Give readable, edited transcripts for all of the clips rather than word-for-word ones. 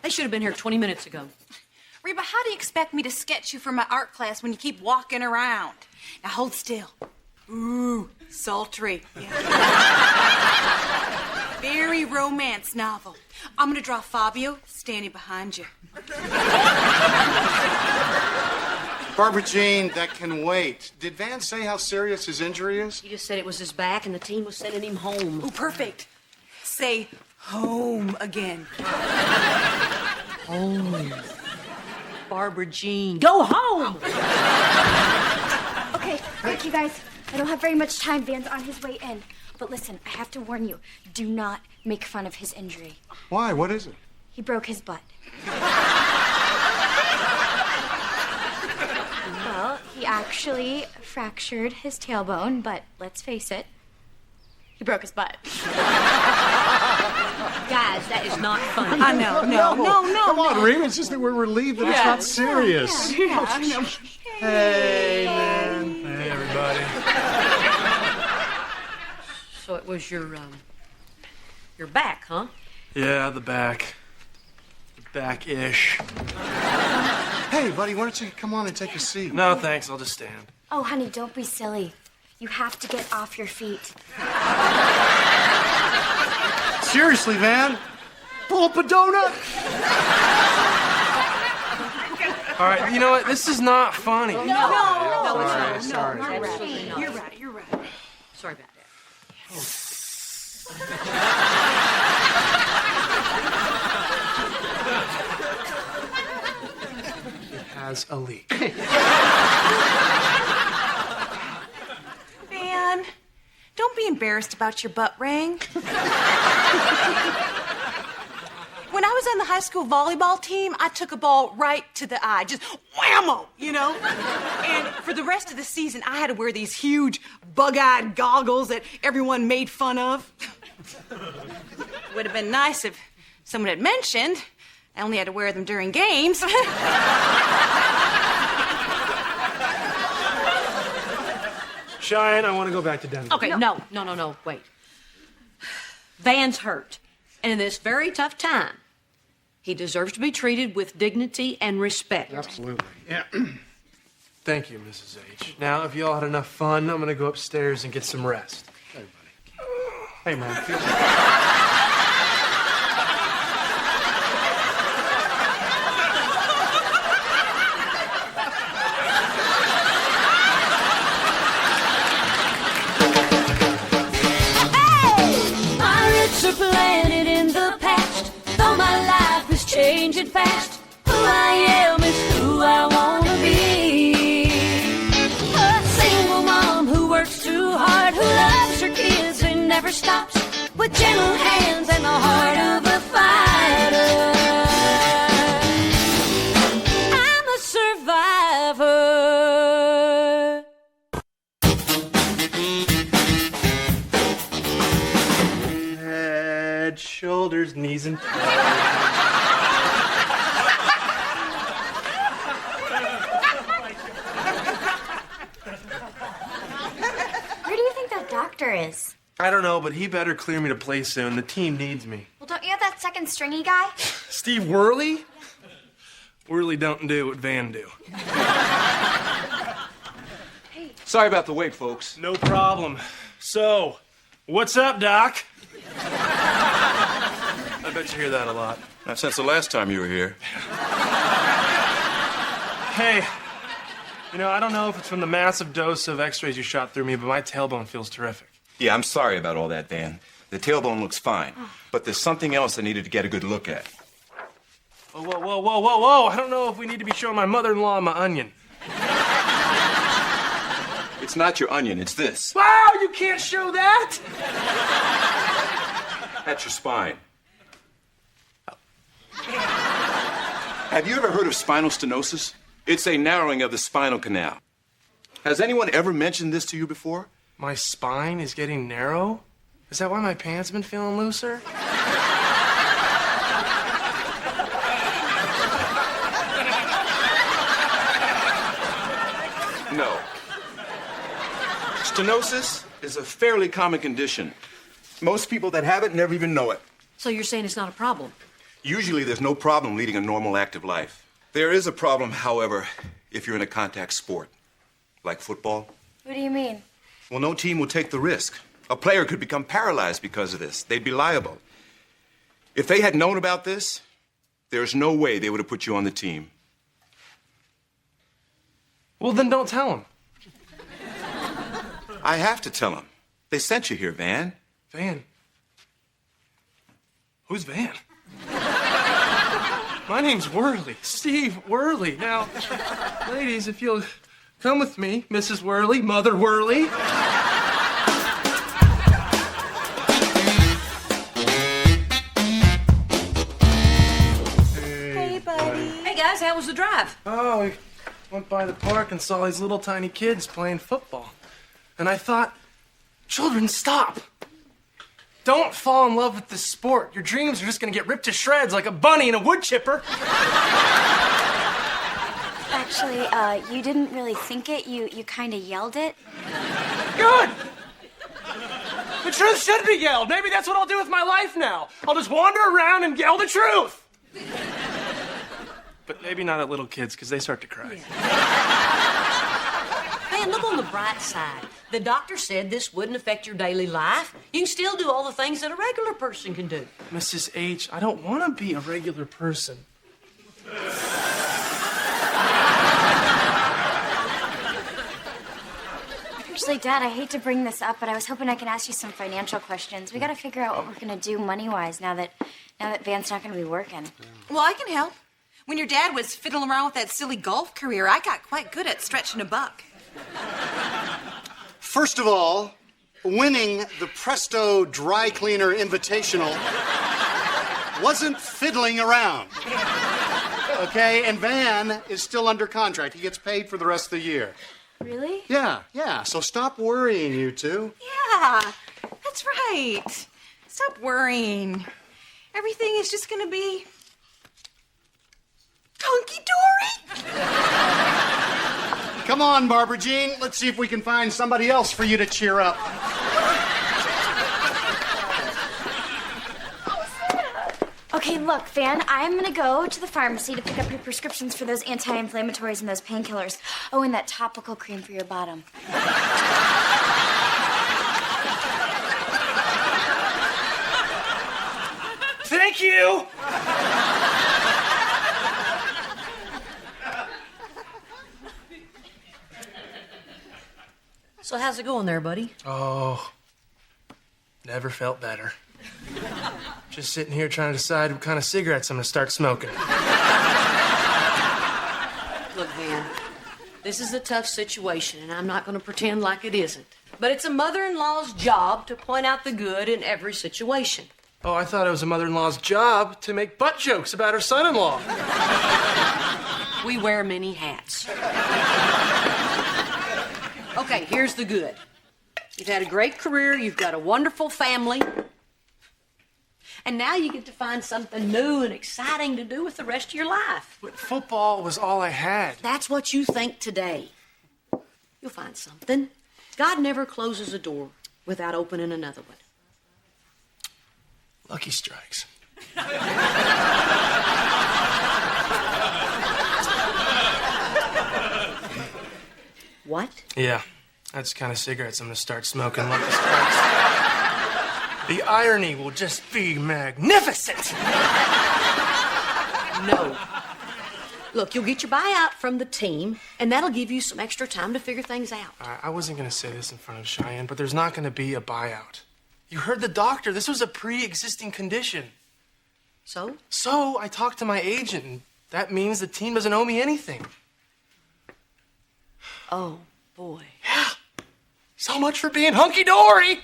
They should have been here 20 minutes ago. Reba, how do you expect me to sketch you for my art class when you keep walking around? Now hold still. Ooh, sultry. Yeah. Very romance novel. I'm gonna draw Fabio standing behind you. Barbara Jean, that can wait. Did Van say how serious his injury is? He just said it was his back and the team was sending him home. Ooh, perfect. Say home again. Home. Barbara Jean, go home! Okay, quick, you guys. I don't have very much time. Van's on his way in. But listen, I have to warn you. Do not make fun of his injury. Why? What is it? He broke his butt. Well, he actually fractured his tailbone, but let's face it, he broke his butt. Guys, that is not funny. I know, no. Come on, Reba. It's just that we're relieved that it's not serious. Yeah, I know. Hey, man. Hey, everybody. So it was your back, huh? Yeah, the back. The back-ish. Hey, buddy, why don't you come on and take a seat? No, thanks. I'll just stand. Oh, honey, don't be silly. You have to get off your feet. Seriously, Van? Pull up a donut? All right, you know what? This is not funny. No, it's not. Sorry. Absolutely not. You're right. Sorry about that. It has a leak. Van, don't be embarrassed about your butt ring. When I was on the high school volleyball team, I took a ball right to the eye, just whammo, you know? And for the rest of the season, I had to wear these huge bug-eyed goggles that everyone made fun of. Would have been nice if someone had mentioned I only had to wear them during games. Cheyenne, I want to go back to Denver. Okay, no, wait. Van's hurt. And in this very tough time, he deserves to be treated with dignity and respect. Absolutely. Yeah. Thank you, Mrs. H. Now, if y'all had enough fun, I'm going to go upstairs and get some rest. Hey, buddy. Hey, man. Planted in the past, though my life is changing fast. Who I am is who I wanna be. A single mom who works too hard, who loves her kids and never stops, with gentle hands and the heart of a fighter. I'm a survivor. Shoulders, knees, and toes. Where do you think that doctor is? I don't know, but he better clear me to play soon. The team needs me. Well, don't you have that second stringy guy? Steve Worley? Worley don't do what Van do. Sorry about the wait, folks. No problem. So, what's up, Doc? I bet you hear that a lot. Not since the last time you were here. Hey, you know, I don't know if it's from the massive dose of x-rays you shot through me, but my tailbone feels terrific. Yeah, I'm sorry about all that, Van. The tailbone looks fine, but there's something else I needed to get a good look at. Oh, whoa. I don't know if we need to be showing my mother-in-law my onion. It's not your onion, it's this. Wow, you can't show that! That's your spine. Have you ever heard of spinal stenosis? It's a narrowing of the spinal canal. Has anyone ever mentioned this to you before? My spine is getting narrow? Is that why my pants have been feeling looser? No. Stenosis is a fairly common condition. Most people that have it never even know it. So you're saying it's not a problem? Usually there's no problem leading a normal, active life. There is a problem, however, if you're in a contact sport, like football. What do you mean? Well, no team will take the risk. A player could become paralyzed because of this. They'd be liable. If they had known about this, there's no way they would have put you on the team. Well, then don't tell him. I have to tell them. They sent you here, Van. Van? Who's Van? My name's Worley. Steve Worley. Now, ladies, if you'll come with me, Mrs. Worley, Mother Worley. Hey, buddy. Hey, guys, how was the drive? Oh, we went by the park and saw these little tiny kids playing football. And I thought, children, stop. Don't fall in love with this sport. Your dreams are just gonna get ripped to shreds like a bunny in a wood chipper. Actually, you didn't really think it. You kind of yelled it. Good! The truth should be yelled. Maybe that's what I'll do with my life now. I'll just wander around and yell the truth. But maybe not at little kids, because they start to cry. Man, look on the bright side. The doctor said this wouldn't affect your daily life. You can still do all the things that a regular person can do. Mrs. H, I don't want to be a regular person. Actually, Dad, I hate to bring this up, but I was hoping I could ask you some financial questions. We got to figure out what we're going to do money-wise now that Van's not going to be working. Well, I can help. When your dad was fiddling around with that silly golf career, I got quite good at stretching a buck. First of all, winning the Presto Dry Cleaner Invitational wasn't fiddling around. Okay, and Van is still under contract. He gets paid for the rest of the year. Really? Yeah, so stop worrying, you two. Yeah, that's right. Stop worrying. Everything is just gonna be hunky-dory. Come on, Barbara Jean. Let's see if we can find somebody else for you to cheer up. Okay, look, Van, I'm gonna go to the pharmacy to pick up your prescriptions for those anti-inflammatories and those painkillers. Oh, and that topical cream for your bottom. Thank you! So how's it going there, buddy? Oh, never felt better. Just sitting here trying to decide what kind of cigarettes I'm gonna start smoking. Look, Van, this is a tough situation, and I'm not going to pretend like it isn't. But it's a mother-in-law's job to point out the good in every situation. Oh, I thought it was a mother-in-law's job to make butt jokes about her son-in-law. We wear many hats. Okay, here's the good. You've had a great career, you've got a wonderful family, and now you get to find something new and exciting to do with the rest of your life. But football was all I had. That's what you think today. You'll find something. God never closes a door without opening another one. Lucky strikes. What? Yeah, that's the kind of cigarettes I'm gonna start smoking. Lucky strikes. The irony will just be magnificent. No. Look, you'll get your buyout from the team, and that'll give you some extra time to figure things out. I wasn't gonna say this in front of Cheyenne, but there's not gonna be a buyout. You heard the doctor. This was a pre-existing condition. So? So I talked to my agent, and that means the team doesn't owe me anything. Oh, boy. Yeah. So much for being hunky-dory.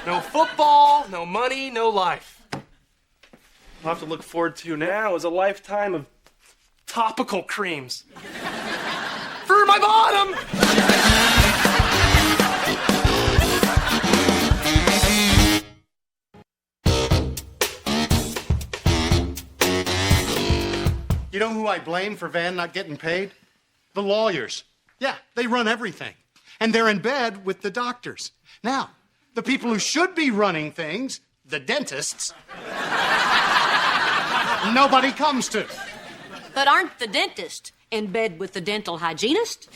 No football, no money, no life. I'll have to look forward to now is a lifetime of topical creams. For my bottom! You know who I blame for Van not getting paid? The lawyers. Yeah, they run everything. And they're in bed with the doctors. Now, the people who should be running things, the dentists, nobody comes to. But aren't the dentists in bed with the dental hygienist?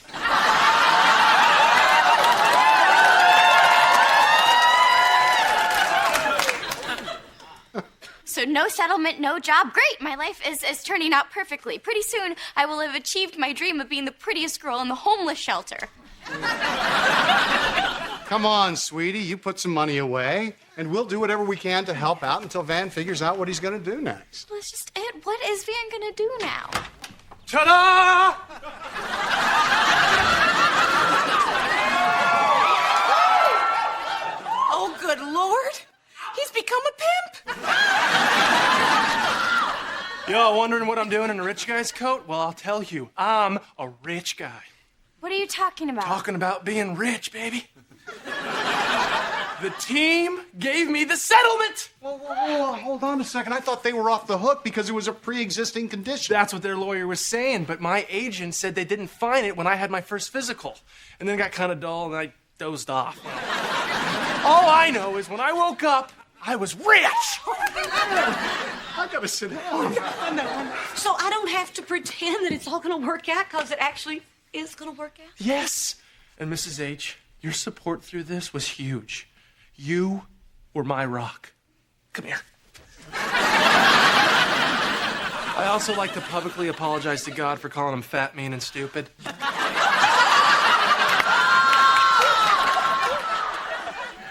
So no settlement, no job. Great, my life is turning out perfectly. Pretty soon, I will have achieved my dream of being the prettiest girl in the homeless shelter. Come on, sweetie, you put some money away, and we'll do whatever we can to help out until Van figures out what he's going to do next. Well, that's just it. What is Van gonna do now? Ta-da! Oh, good Lord. He's become a pimp. Y'all wondering what I'm doing in a rich guy's coat? Well, I'll tell you. I'm a rich guy. What are you talking about? Talking about being rich, baby. The team gave me the settlement. Whoa, hold on a second. I thought they were off the hook because it was a pre-existing condition. That's what their lawyer was saying, but my agent said they didn't find it when I had my first physical. And then it got kind of dull and I dozed off. All I know is when I woke up, I was rich. I gotta sit down. So I don't have to pretend that it's all going to work out because it actually is going to work out? Yes. And Mrs. H, your support through this was huge. You were my rock. Come here. I also like to publicly apologize to God for calling him fat, mean, and stupid.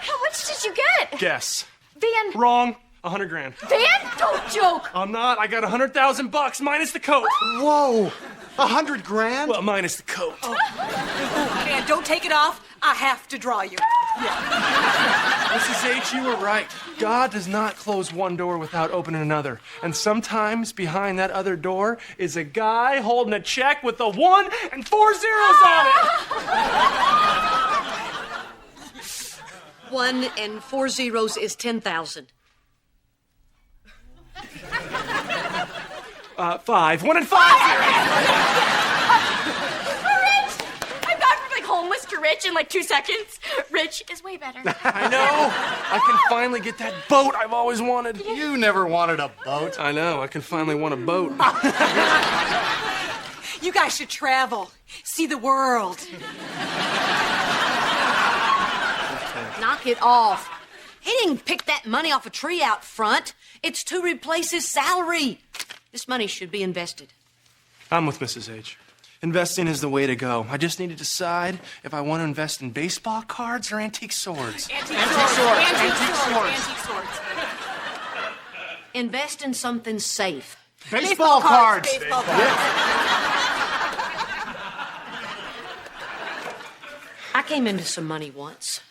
How much did you get? Guess. Van. Wrong. 100 grand. Van, don't joke. I'm not. I got $100,000 minus the coat. Whoa, 100 grand? Well, minus the coat. Van, don't take it off. I have to draw you. Mrs. H, you were right. God does not close one door without opening another. And sometimes behind that other door is a guy holding a check with a 1 and 4 zeros on it. 1 and 4 zeros is 10,000. 5. 1 and 5 zeros. I've gone from like homeless to rich in like 2 seconds. Rich is way better. I know. I can finally get that boat I've always wanted. You never wanted a boat. I know. I can finally want a boat. You guys should travel, see the world. Knock it off. He didn't pick that money off a tree out front. It's to replace his salary. This money should be invested. I'm with Mrs. H. Investing is the way to go. I just need to decide if I want to invest in baseball cards or antique swords. Antique swords. Invest in something safe. Baseball cards. Baseball cards. I came into some money once,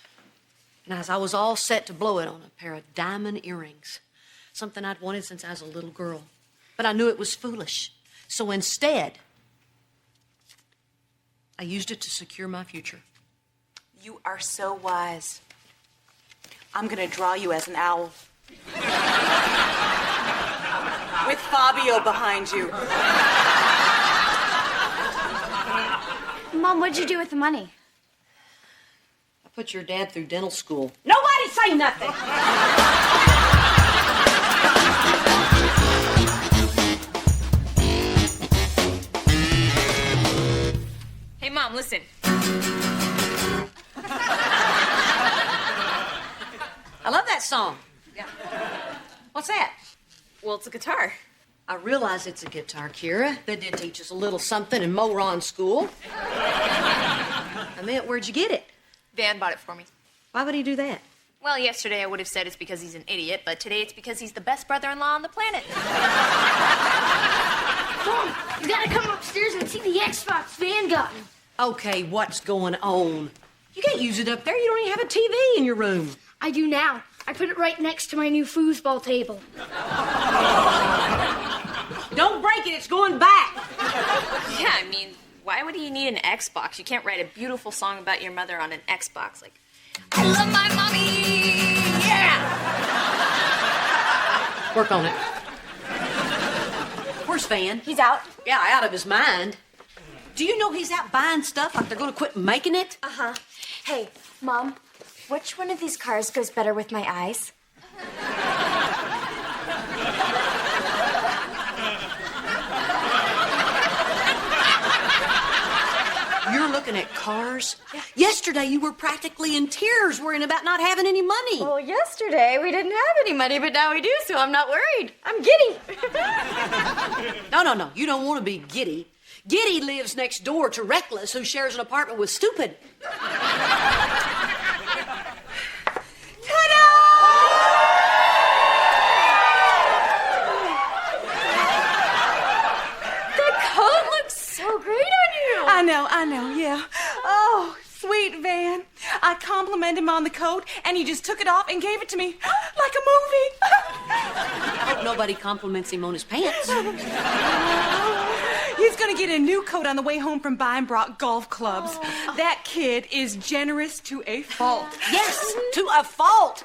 and as I was all set to blow it on a pair of diamond earrings, something I'd wanted since I was a little girl. But I knew it was foolish. So instead, I used it to secure my future. You are so wise. I'm gonna draw you as an owl. With Fabio behind you. Mom, what'd you do with the money? I put your dad through dental school. Nobody say nothing! Hey, Mom, listen. I love that song. Yeah. What's that? Well, it's a guitar. I realize it's a guitar, Kira. They did teach us a little something in Moron school. I meant, where'd you get it? Van bought it for me. Why would he do that? Well, yesterday I would have said it's because he's an idiot, but today it's because he's the best brother-in-law on the planet. Mom, you gotta come upstairs and see the Xbox Van got me. Okay, what's going on? You can't use it up there. You don't even have a TV in your room. I do now. I put it right next to my new foosball table. Don't break it. It's going back. Yeah, I mean, why would he need an Xbox? You can't write a beautiful song about your mother on an Xbox. Like, I love my mommy! Yeah! Work on it. Where's Van? He's out. Yeah, out of his mind. Do you know he's out buying stuff like they're going to quit making it? Uh-huh. Hey, Mom, which one of these cars goes better with my eyes? You're looking at cars? Yesterday you were practically in tears worrying about not having any money. Well, yesterday we didn't have any money, but now we do, so I'm not worried. I'm giddy. No. You don't want to be giddy. Giddy lives next door to Reckless, who shares an apartment with Stupid. I know, yeah. Oh, sweet Van. I complimented him on the coat, and he just took it off and gave it to me like a movie. I hope nobody compliments him on his pants. He's gonna get a new coat on the way home from buying Brock golf clubs. That kid is generous to a fault. Yes, to a fault.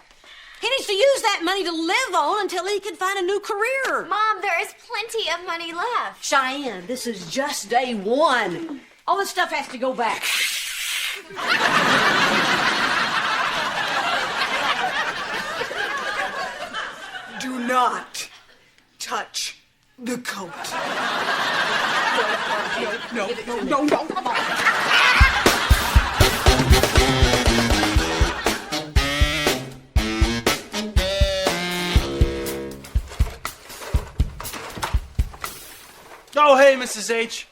He needs to use that money to live on until he can find a new career. Mom, there is plenty of money left. Cheyenne, this is just day one. All this stuff has to go back. Do not touch the coat. No, come on. Oh, hey, Mrs. H.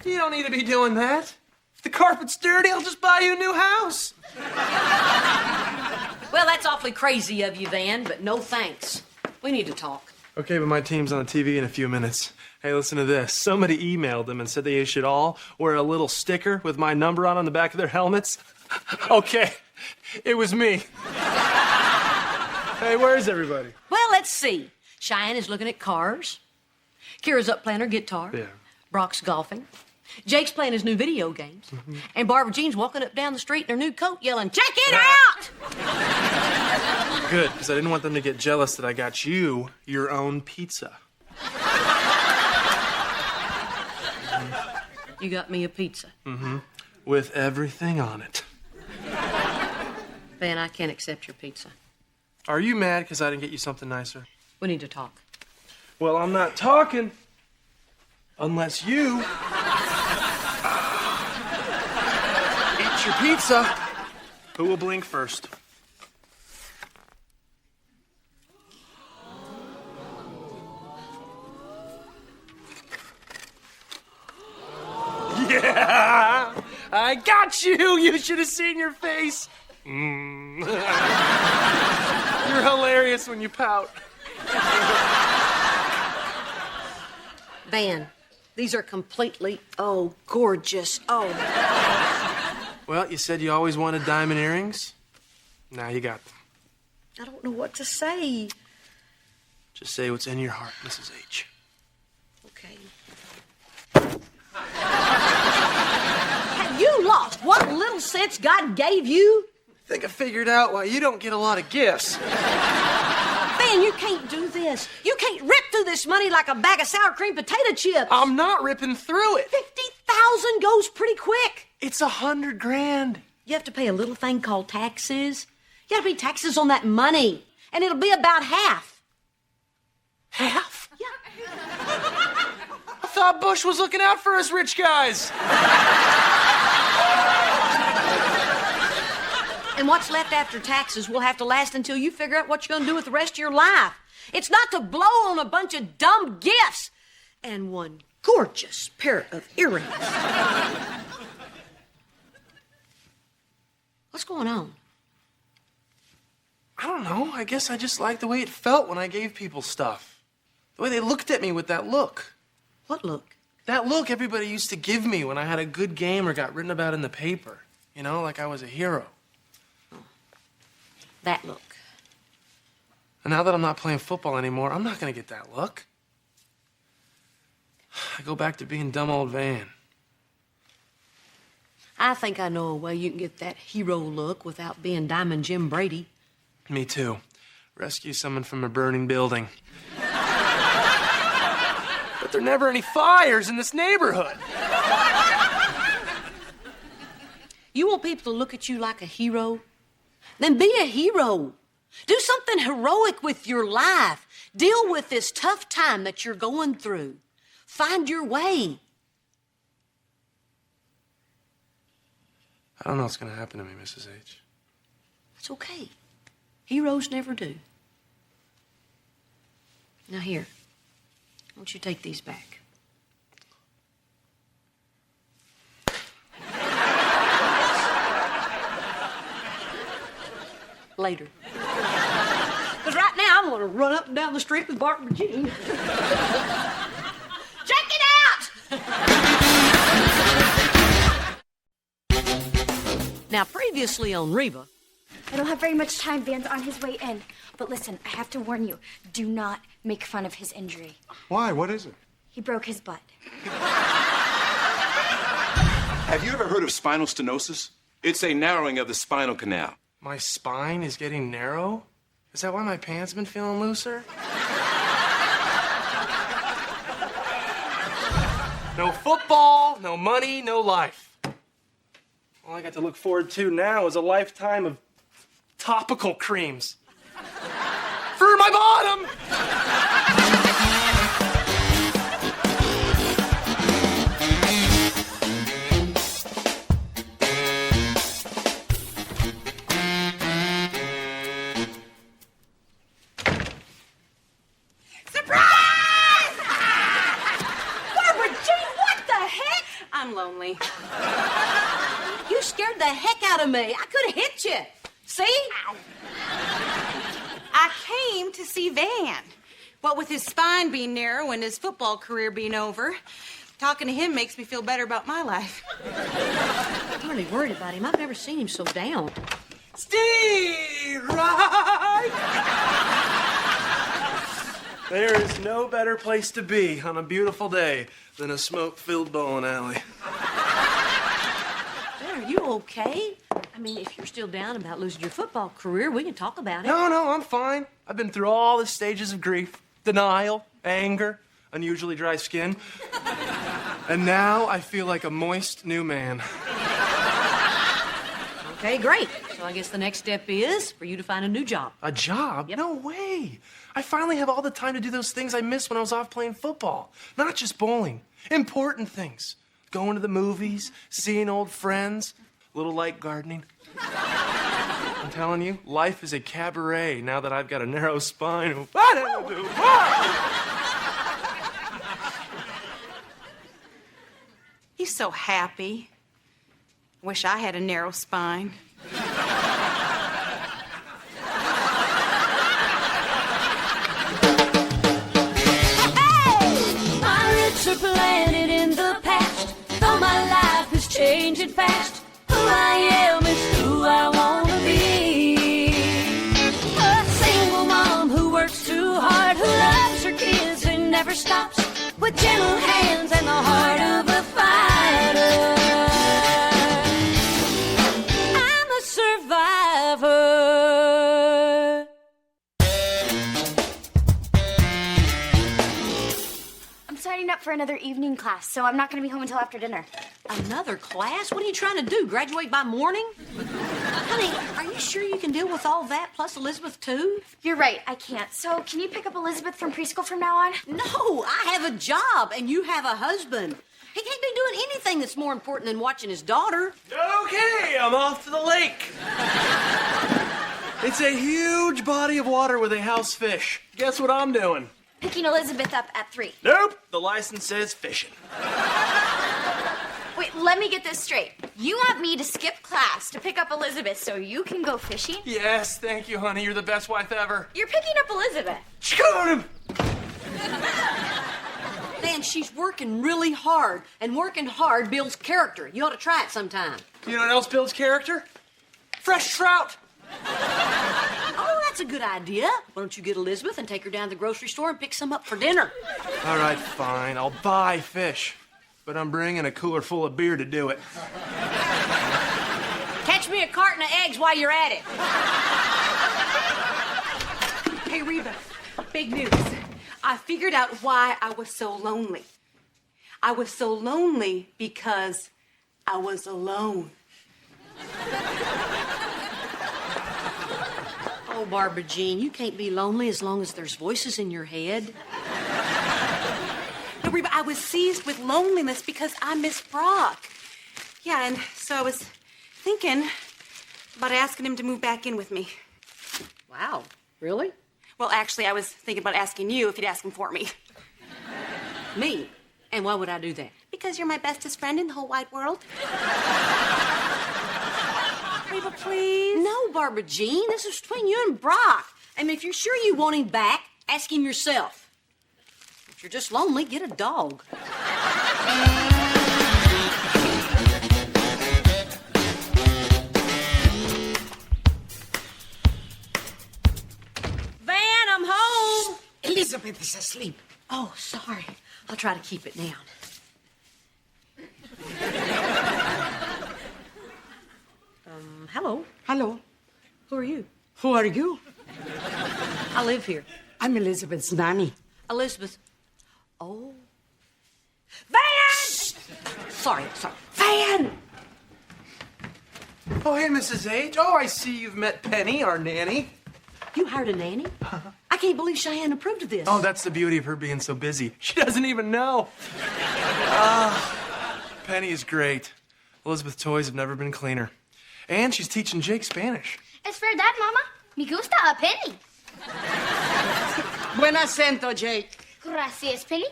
You don't need to be doing that. If the carpet's dirty, I'll just buy you a new house. Well, that's awfully crazy of you, Van, but no thanks. We need to talk. Okay, but my team's on the TV in a few minutes. Hey, listen to this. Somebody emailed them and said they should all wear a little sticker with my number on the back of their helmets. Okay, it was me. Hey, where is everybody? Well, let's see. Cheyenne is looking at cars. Kira's up playing her guitar. Yeah. Brock's golfing. Jake's playing his new video games. Mm-hmm. And Barbara Jean's walking up down the street in her new coat yelling, "Check it out!" Good, because I didn't want them to get jealous that I got you your own pizza. You got me a pizza. Mm-hmm. With everything on it. Van, I can't accept your pizza. Are you mad because I didn't get you something nicer? We need to talk. Well, I'm not talking unless you eat your pizza. Who will blink first? Yeah! I got you! You should have seen your face. You're hilarious when you pout. Van, these are completely, gorgeous. Well, you said you always wanted diamond earrings. Now you got them. I don't know what to say. Just say what's in your heart, Mrs. H. Okay. Have you lost what little sense God gave you? I think I figured out why you don't get a lot of gifts. Man, you can't do this. You can't rip through this money like a bag of sour cream potato chips. I'm not ripping through it. 50,000 goes pretty quick. It's $100,000. You have to pay a little thing called taxes. You have to pay taxes on that money, and it'll be about half. Half? Yeah. I thought Bush was looking out for us rich guys. And what's left after taxes will have to last until you figure out what you're going to do with the rest of your life. It's not to blow on a bunch of dumb gifts and one gorgeous pair of earrings. What's going on? I don't know. I guess I just like the way it felt when I gave people stuff. The way they looked at me with that look. What look? That look everybody used to give me when I had a good game or got written about in the paper. You know, like I was a hero. That look. And now that I'm not playing football anymore, I'm not going to get that look. I go back to being dumb old Van. I think I know a way you can get that hero look without being Diamond Jim Brady. Me too. Rescue someone from a burning building. But there are never any fires in this neighborhood. You want people to look at you like a hero? Then be a hero. Do something heroic with your life. Deal with this tough time that you're going through. Find your way. I don't know what's going to happen to me, Mrs. H. It's okay. Heroes never do. Now here, why don't you take these back? Later. Because right now I'm going to run up and down the street with Bart and Jean. Check it out! Now, previously on Reba. I don't have very much time. Van's on his way in. But listen, I have to warn you. Do not make fun of his injury. Why? What is it? He broke his butt. Have you ever heard of spinal stenosis? It's a narrowing of the spinal canal. My spine is getting narrow? Is that why my pants been feeling looser? No football, no money, no life. All I got to look forward to now is a lifetime of topical creams. For my bottom! I'm lonely. You scared the heck out of me. I could have hit you. See? I came to see Van. What with his spine being narrow and his football career being over, talking to him makes me feel better about my life. I'm really worried about him. I've never seen him so down. Stay right! There is no better place to be on a beautiful day than a smoke-filled bowling alley. Ben, are you okay? I mean, if you're still down about losing your football career, we can talk about it. No, I'm fine. I've been through all the stages of grief. Denial, anger, unusually dry skin. And now I feel like a moist new man. Okay, great. So I guess the next step is for you to find a new job. A job? Yep. No way. I finally have all the time to do those things I missed when I was off playing football. Not just bowling. Important things. Going to the movies, seeing old friends, a little light gardening. I'm telling you, life is a cabaret now that I've got a narrow spine. He's so happy. Wish I had a narrow spine. My roots are planted in the past, though my life is changing fast. Who I am is who I wanna be. A single mom who works too hard, who loves her kids and never stops, with gentle hands and the heart of a fighter. I'm a survivor. Signing up for another evening class, so I'm not going to be home until after dinner. Another class? What are you trying to do? Graduate by morning? Honey, are you sure you can deal with all that, plus Elizabeth, too? You're right, I can't. So can you pick up Elizabeth from preschool from now on? No, I have a job, and you have a husband. He can't be doing anything that's more important than watching his daughter. Okay, I'm off to the lake. It's a huge body of water with a house fish. Guess what I'm doing? Picking Elizabeth up at 3. Nope, the license says fishing. Wait, let me get this straight. You want me to skip class to pick up Elizabeth so you can go fishing? Yes, thank you, honey. You're the best wife ever. You're picking up Elizabeth. Shoot him! Man, she's working really hard, and working hard builds character. You ought to try it sometime. You know what else builds character? Fresh trout. Oh, that's a good idea. Why don't you get Elizabeth and take her down to the grocery store and pick some up for dinner? All right, fine. I'll buy fish. But I'm bringing a cooler full of beer to do it. Catch me a carton of eggs while you're at it. Hey, Reba, big news. I figured out why I was so lonely. I was so lonely because I was alone. Oh, Barbara Jean, you can't be lonely as long as there's voices in your head. No, Reba, I was seized with loneliness because I miss Brock. Yeah, and so I was thinking about asking him to move back in with me. Wow, really? Well, actually, I was thinking about asking you if you'd ask him for me. Me? And why would I do that? Because you're my bestest friend in the whole wide world. Reba, please. No, Barbara Jean, this is between you and Brock. I mean, if you're sure you want him back, ask him yourself. If you're just lonely, get a dog. Van, I'm home. Elizabeth is asleep. Oh, sorry. I'll try to keep it down. Hello. Hello. Who are you? Who are you? I live here. I'm Elizabeth's nanny. Elizabeth. Oh. Van! Sorry. Van! Oh, hey, Mrs. H. Oh, I see you've met Penny, our nanny. You hired a nanny? I can't believe Cheyenne approved of this. Oh, that's the beauty of her being so busy. She doesn't even know. Penny is great. Elizabeth's toys have never been cleaner. And she's teaching Jake Spanish. Es verdad, Mama. Me gusta a Penny. Buen acento, Jake. Gracias, Penny.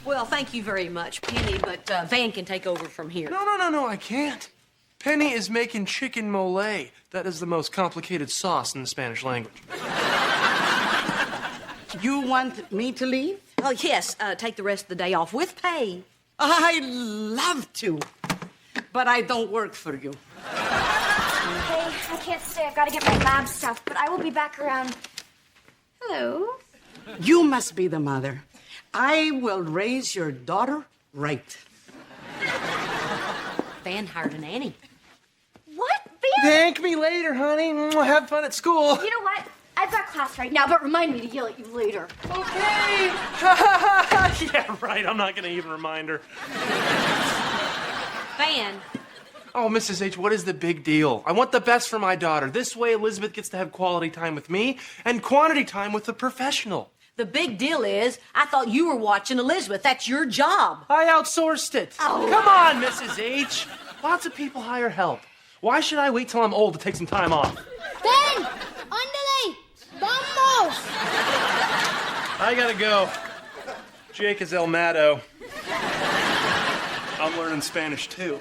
Well, thank you very much, Penny, but Van can take over from here. No, I can't. Penny is making chicken mole. That is the most complicated sauce in the Spanish language. You want me to leave? Oh, yes, take the rest of the day off with pay. I love to, but I don't work for you. Hey, I can't stay. I've got to get my lab stuff, but I will be back around. Hello? You must be the mother. I will raise your daughter right. Van hired a nanny. What, Van? Thank me later, honey. Have fun at school. You know what? I've got class right now, but remind me to yell at you later. Okay. Yeah, right. I'm not going to even remind her. Van. Oh, Mrs. H., what is the big deal? I want the best for my daughter. This way, Elizabeth gets to have quality time with me and quantity time with the professional. The big deal is, I thought you were watching Elizabeth. That's your job. I outsourced it. Oh. Come on, Mrs. H. Lots of people hire help. Why should I wait till I'm old to take some time off? Ben! Ándale! Vamos! I gotta go. Jake is El Mato. I'm learning Spanish, too.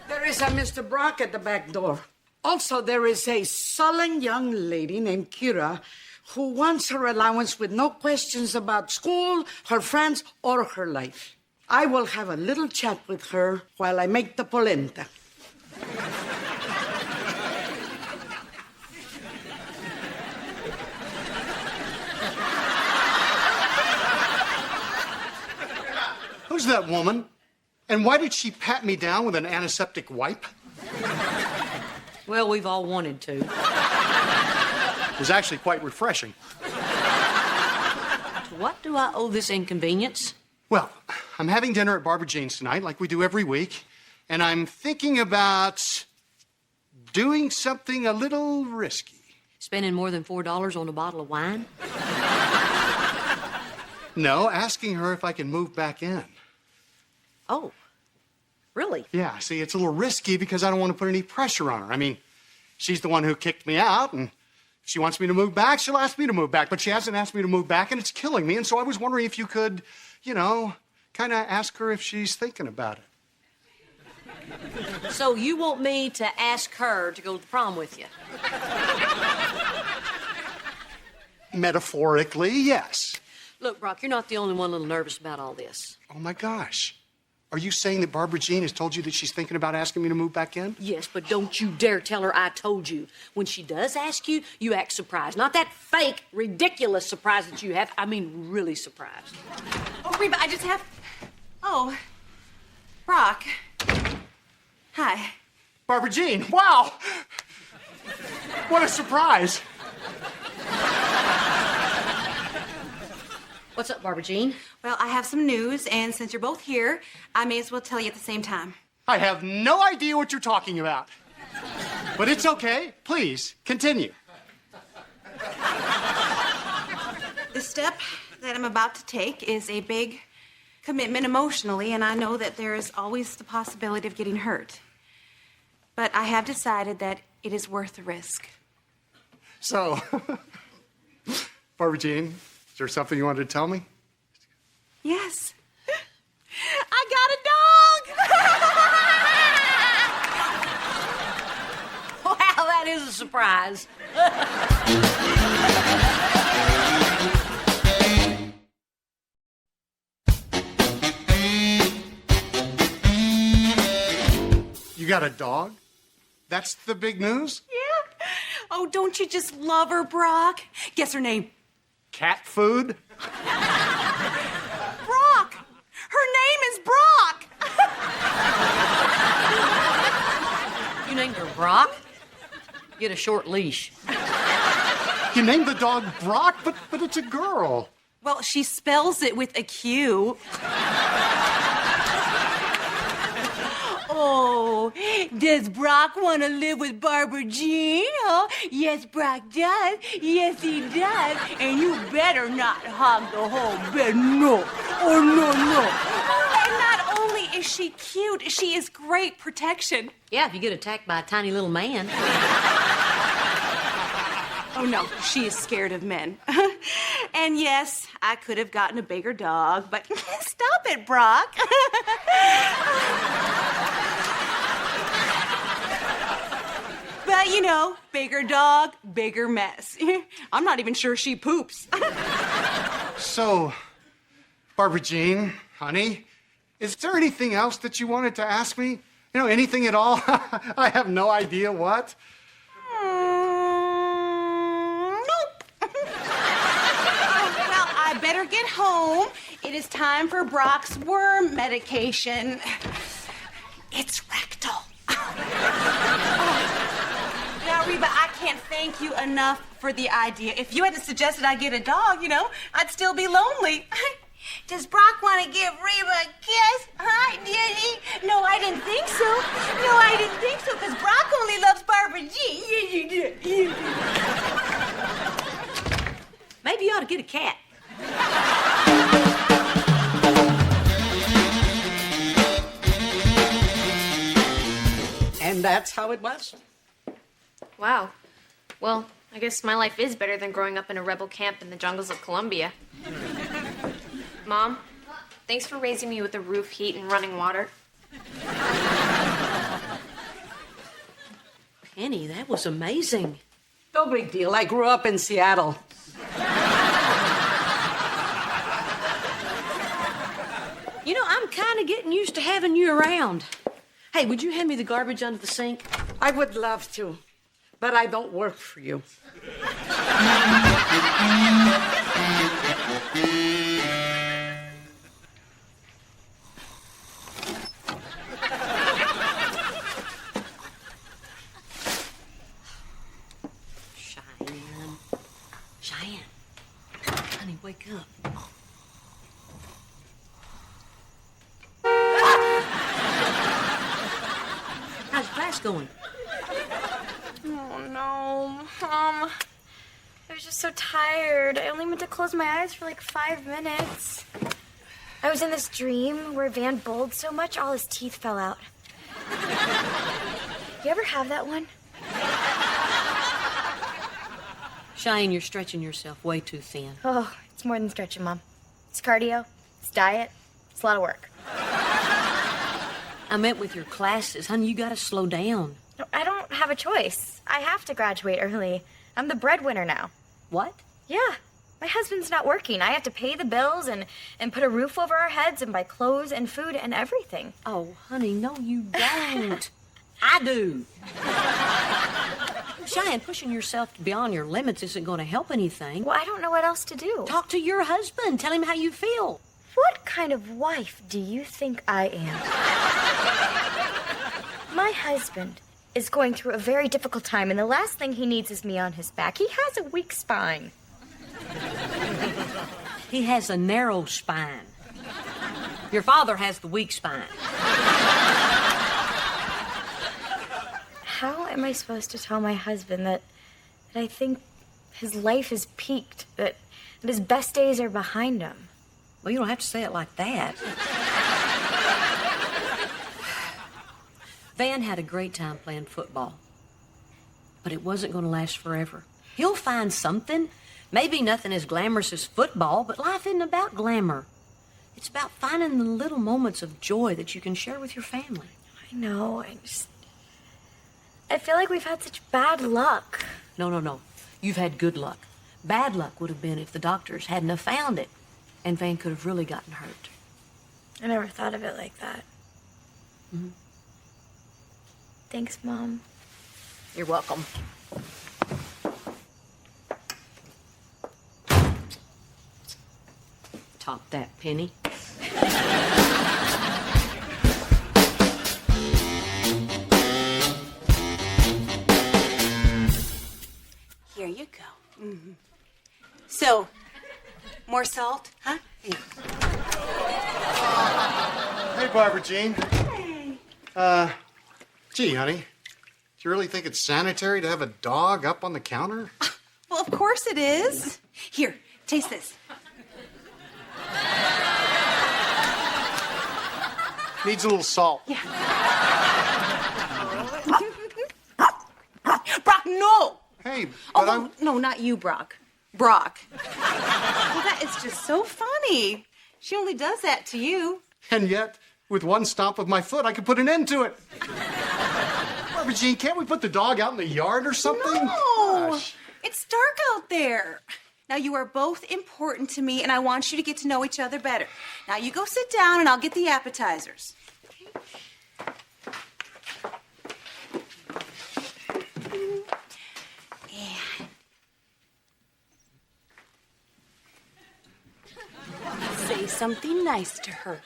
There is a Mr. Brock at the back door. Also, there is a sullen young lady named Kira who wants her allowance with no questions about school, her friends, or her life. I will have a little chat with her while I make the polenta. Who's that woman? And why did she pat me down with an antiseptic wipe? Well, we've all wanted to. It was actually quite refreshing. What do I owe this inconvenience? Well, I'm having dinner at Barbara Jean's tonight, like we do every week, and I'm thinking about doing something a little risky. Spending more than $4 on a bottle of wine? No, asking her if I can move back in. Oh, really? Yeah, see, it's a little risky because I don't want to put any pressure on her. I mean, she's the one who kicked me out, and if she wants me to move back, she'll ask me to move back. But she hasn't asked me to move back, and it's killing me. And so I was wondering if you could, kind of ask her if she's thinking about it. So you want me to ask her to go to the prom with you? Metaphorically, yes. Look, Brock, you're not the only one a little nervous about all this. Oh, my gosh. Are you saying that Barbara Jean has told you that she's thinking about asking me to move back in? Yes, but don't you dare tell her I told you. When she does ask you, you act surprised. Not that fake, ridiculous surprise that you have. I mean, really surprised. Oh, Reba, I just have... Oh, Brock. Hi. Barbara Jean, wow! What a surprise. What's up, Barbara Jean? Well, I have some news, and since you're both here, I may as well tell you at the same time. I have no idea what you're talking about. But it's okay. Please, continue. The step that I'm about to take is a big commitment emotionally, and I know that there is always the possibility of getting hurt. But I have decided that it is worth the risk. So, Barbara Jean, is there something you wanted to tell me? Yes. I got a dog! Wow, that is a surprise. You got a dog? That's the big news? Yeah. Oh, don't you just love her, Brock? Guess her name. Cat food? Brock! Her name is Brock! You named her Brock? Get a short leash. You named the dog Brock, but it's a girl. Well, she spells it with a Q. Oh, does Brock want to live with Barbara Jean? Huh? Yes, Brock does. Yes, he does. And you better not hog the whole bed. No. Oh, no, no. And not only is she cute, she is great protection. Yeah, if you get attacked by a tiny little man. Oh, no, she is scared of men. And yes, I could have gotten a bigger dog, but stop it, Brock. But, you know, bigger dog, bigger mess. I'm not even sure she poops. So, Barbara Jean, honey, is there anything else that you wanted to ask me? You know, anything at all? I have no idea what. Nope. Well, I better get home. It is time for Brock's worm medication. It's rectal. Now, Reba, I can't thank you enough for the idea. If you hadn't suggested I get a dog, you know, I'd still be lonely. Does Brock want to give Reba a kiss? Huh? Did he? No, I didn't think so. No, I didn't think so, because Brock only loves Barbara Jean. Yes, you do. Maybe you ought to get a cat. And that's how it was. Wow. Well, I guess my life is better than growing up in a rebel camp in the jungles of Colombia. Mom, thanks for raising me with a roof, heat, and running water. Penny, that was amazing. No big deal. I grew up in Seattle. You know, I'm kind of getting used to having you around. Hey, would you hand me the garbage under the sink? I would love to, but I don't work for you. Cheyenne. Honey, wake up. How's class going? Oh, no. Mom, I was just so tired. I only meant to close my eyes for like 5 minutes. I was in this dream where Van bowled so much all his teeth fell out. You ever have that one? Cheyenne, you're stretching yourself way too thin. Oh, it's more than stretching, Mom. It's cardio, it's diet, it's a lot of work. I meant with your classes. Honey, you gotta slow down. No, I don't have a choice. I have to graduate early. I'm the breadwinner now. What? Yeah. My husband's not working. I have to pay the bills and put a roof over our heads and buy clothes and food and everything. Oh, honey, no, you don't. I do. Cheyenne, pushing yourself beyond your limits isn't going to help anything. Well, I don't know what else to do. Talk to your husband. Tell him how you feel. What kind of wife do you think I am? My husband is going through a very difficult time, and the last thing he needs is me on his back. He has a weak spine. He has a narrow spine. Your father has the weak spine. am I supposed to tell my husband that I think his life is peaked, that his best days are behind him? Well, you don't have to say it like that. Van had a great time playing football, but it wasn't going to last forever. He'll find something. Maybe nothing as glamorous as football, but life isn't about glamour. It's about finding the little moments of joy that you can share with your family. I know, I feel like we've had such bad luck. No. You've had good luck. Bad luck would have been if the doctors hadn't have found it, and Van could have really gotten hurt. I never thought of it like that. Mm-hmm. Thanks, Mom. You're welcome. Top that, Penny. Here you go. Mm-hmm. So, more salt, huh? Here. Hey, Barbara Jean. Hey. Gee, honey, do you really think it's sanitary to have a dog up on the counter? Well, of course it is. Here, taste this. Needs a little salt. Yeah. Brock, no! Hey, but No, not you, Brock. Brock. Well, that is just so funny. She only does that to you. And yet, with one stomp of my foot, I could put an end to it. Barbara Jean, can't we put the dog out in the yard or something? No! Gosh. It's dark out there. Now, you are both important to me, and I want you to get to know each other better. Now, you go sit down, and I'll get the appetizers. Say something nice to her.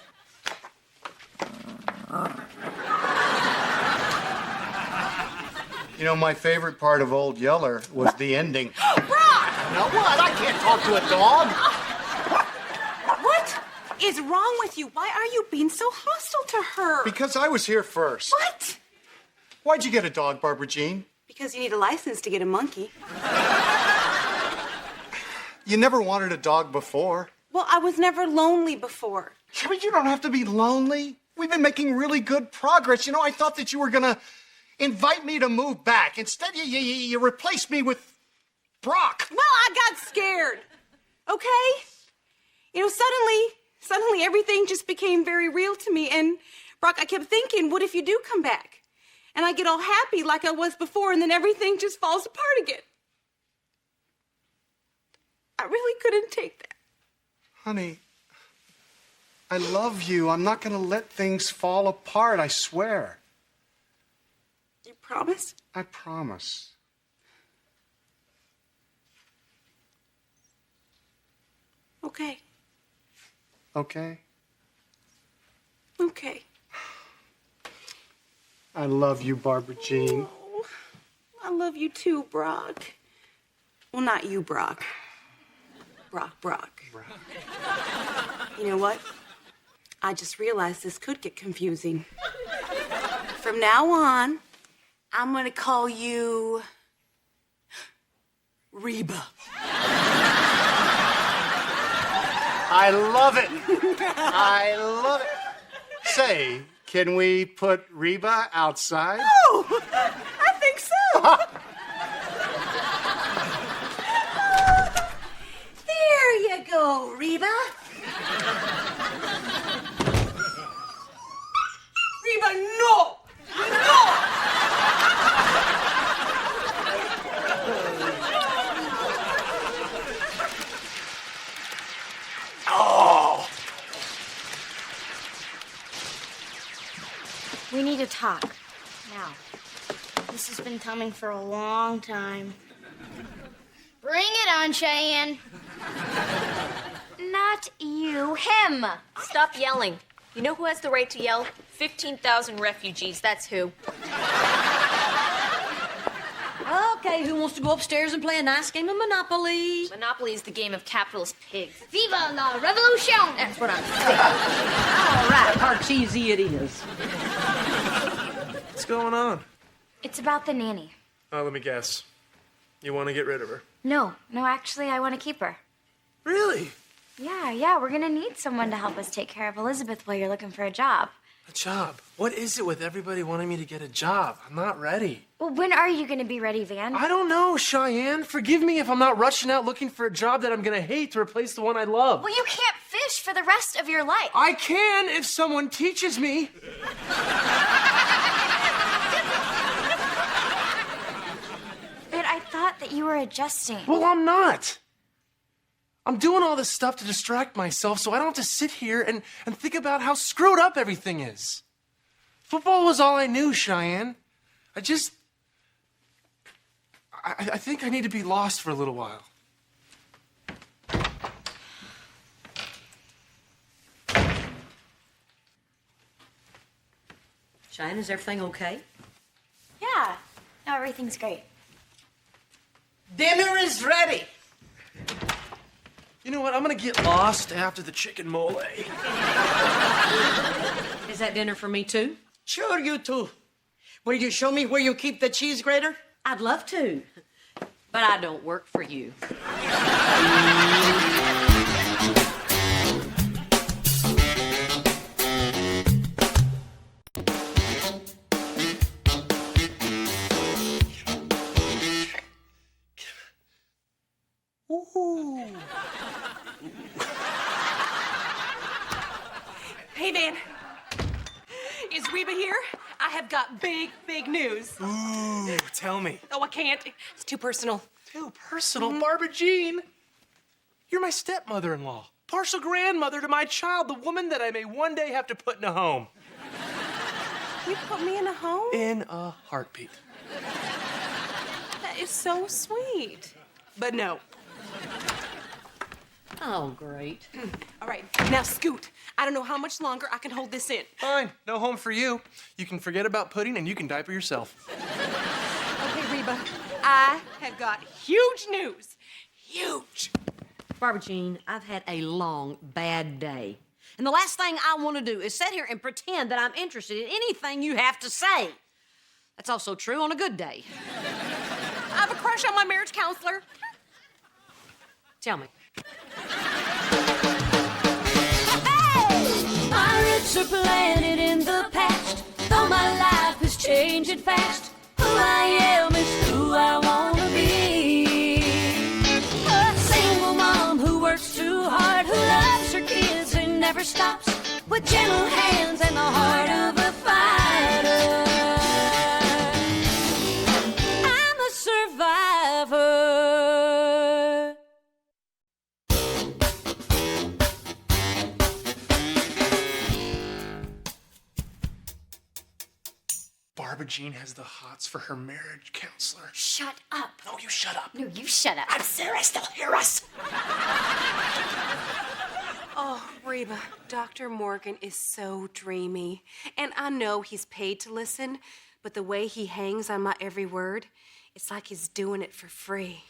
You know, my favorite part of Old Yeller was the ending. Brock! Now what? I can't talk to a dog. What is wrong with you? Why are you being so hostile to her? Because I was here first. What? Why'd you get a dog, Barbara Jean? Because you need a license to get a monkey. You never wanted a dog before. Well, I was never lonely before. Yeah, but you don't have to be lonely. We've been making really good progress. You know, I thought that you were gonna invite me to move back. Instead, you replaced me with Brock. Well, I got scared. Okay? You know, suddenly everything just became very real to me. And, Brock, I kept thinking, what if you do come back? And I get all happy like I was before, and then everything just falls apart again. I really couldn't take that. Honey, I love you. I'm not gonna let things fall apart, I swear. You promise? I promise. Okay. Okay? Okay. I love you, Barbara Jean. Oh, I love you too, Brock. Well, not you, Brock. Brock. You know what? I just realized this could get confusing. From now on, I'm gonna call you Reba. I love it. I love it. Say, can we put Reba outside? Oh, I think so. There you go, Reba. Reba, no! No! Oh! We need to talk. Now. This has been coming for a long time. Bring it on, Cheyenne. Not you, him. Stop yelling. You know who has the right to yell? 15,000 refugees, that's who. Okay, who wants to go upstairs and play a nice game of Monopoly? Monopoly is the game of capitalist pigs. Viva la revolution! That's what I'm saying. All right, Parcheesi it is. What's going on? It's about the nanny. Let me guess. You want to get rid of her? No, actually, I want to keep her. Really? Yeah, we're gonna need someone to help us take care of Elizabeth while you're looking for a job. A job? What is it with everybody wanting me to get a job? I'm not ready. Well, when are you gonna be ready, Van? I don't know, Cheyenne. Forgive me if I'm not rushing out looking for a job that I'm gonna hate to replace the one I love. Well, you can't fish for the rest of your life. I can if someone teaches me. But I thought that you were adjusting. Well, I'm not. I'm doing all this stuff to distract myself so I don't have to sit here and think about how screwed up everything is. Football was all I knew, Cheyenne. I think I need to be lost for a little while. Cheyenne, is everything okay? Yeah. No, everything's great. Dinner is ready. You know what? I'm gonna get lost after the chicken mole. Is that dinner for me, too? Sure, you too. Will you show me where you keep the cheese grater? I'd love to, but I don't work for you. Ooh. Hey, Van. Is Reba here? I have got big news. Ooh, tell me. Oh, I can't. It's too personal. Too personal, Barbara Jean. You're my stepmother-in-law, partial grandmother to my child, the woman that I may one day have to put in a home. You put me in a home? In a heartbeat. That is so sweet. But no. Oh, great. All right, now scoot. I don't know how much longer I can hold this in. Fine, no home for you. You can forget about pudding and you can diaper yourself. Okay, Reba, I have got huge news. Huge. Barbara Jean, I've had a long, bad day. And the last thing I want to do is sit here and pretend that I'm interested in anything you have to say. That's also true on a good day. I have a crush on my marriage counselor. Tell me. Pirates are planted in the past, though my life is changing fast. Who I am is who I wanna be. A single mom who works too hard, who loves her kids and never stops, with gentle hands and the heart of a fighter. I'm a survivor. Barbara Jean has the hots for her marriage counselor. Shut up. No, you shut up. No, you shut up. I'm serious, they'll hear us. Oh, Reba, Dr. Morgan is so dreamy. And I know he's paid to listen, but the way he hangs on my every word, it's like he's doing it for free.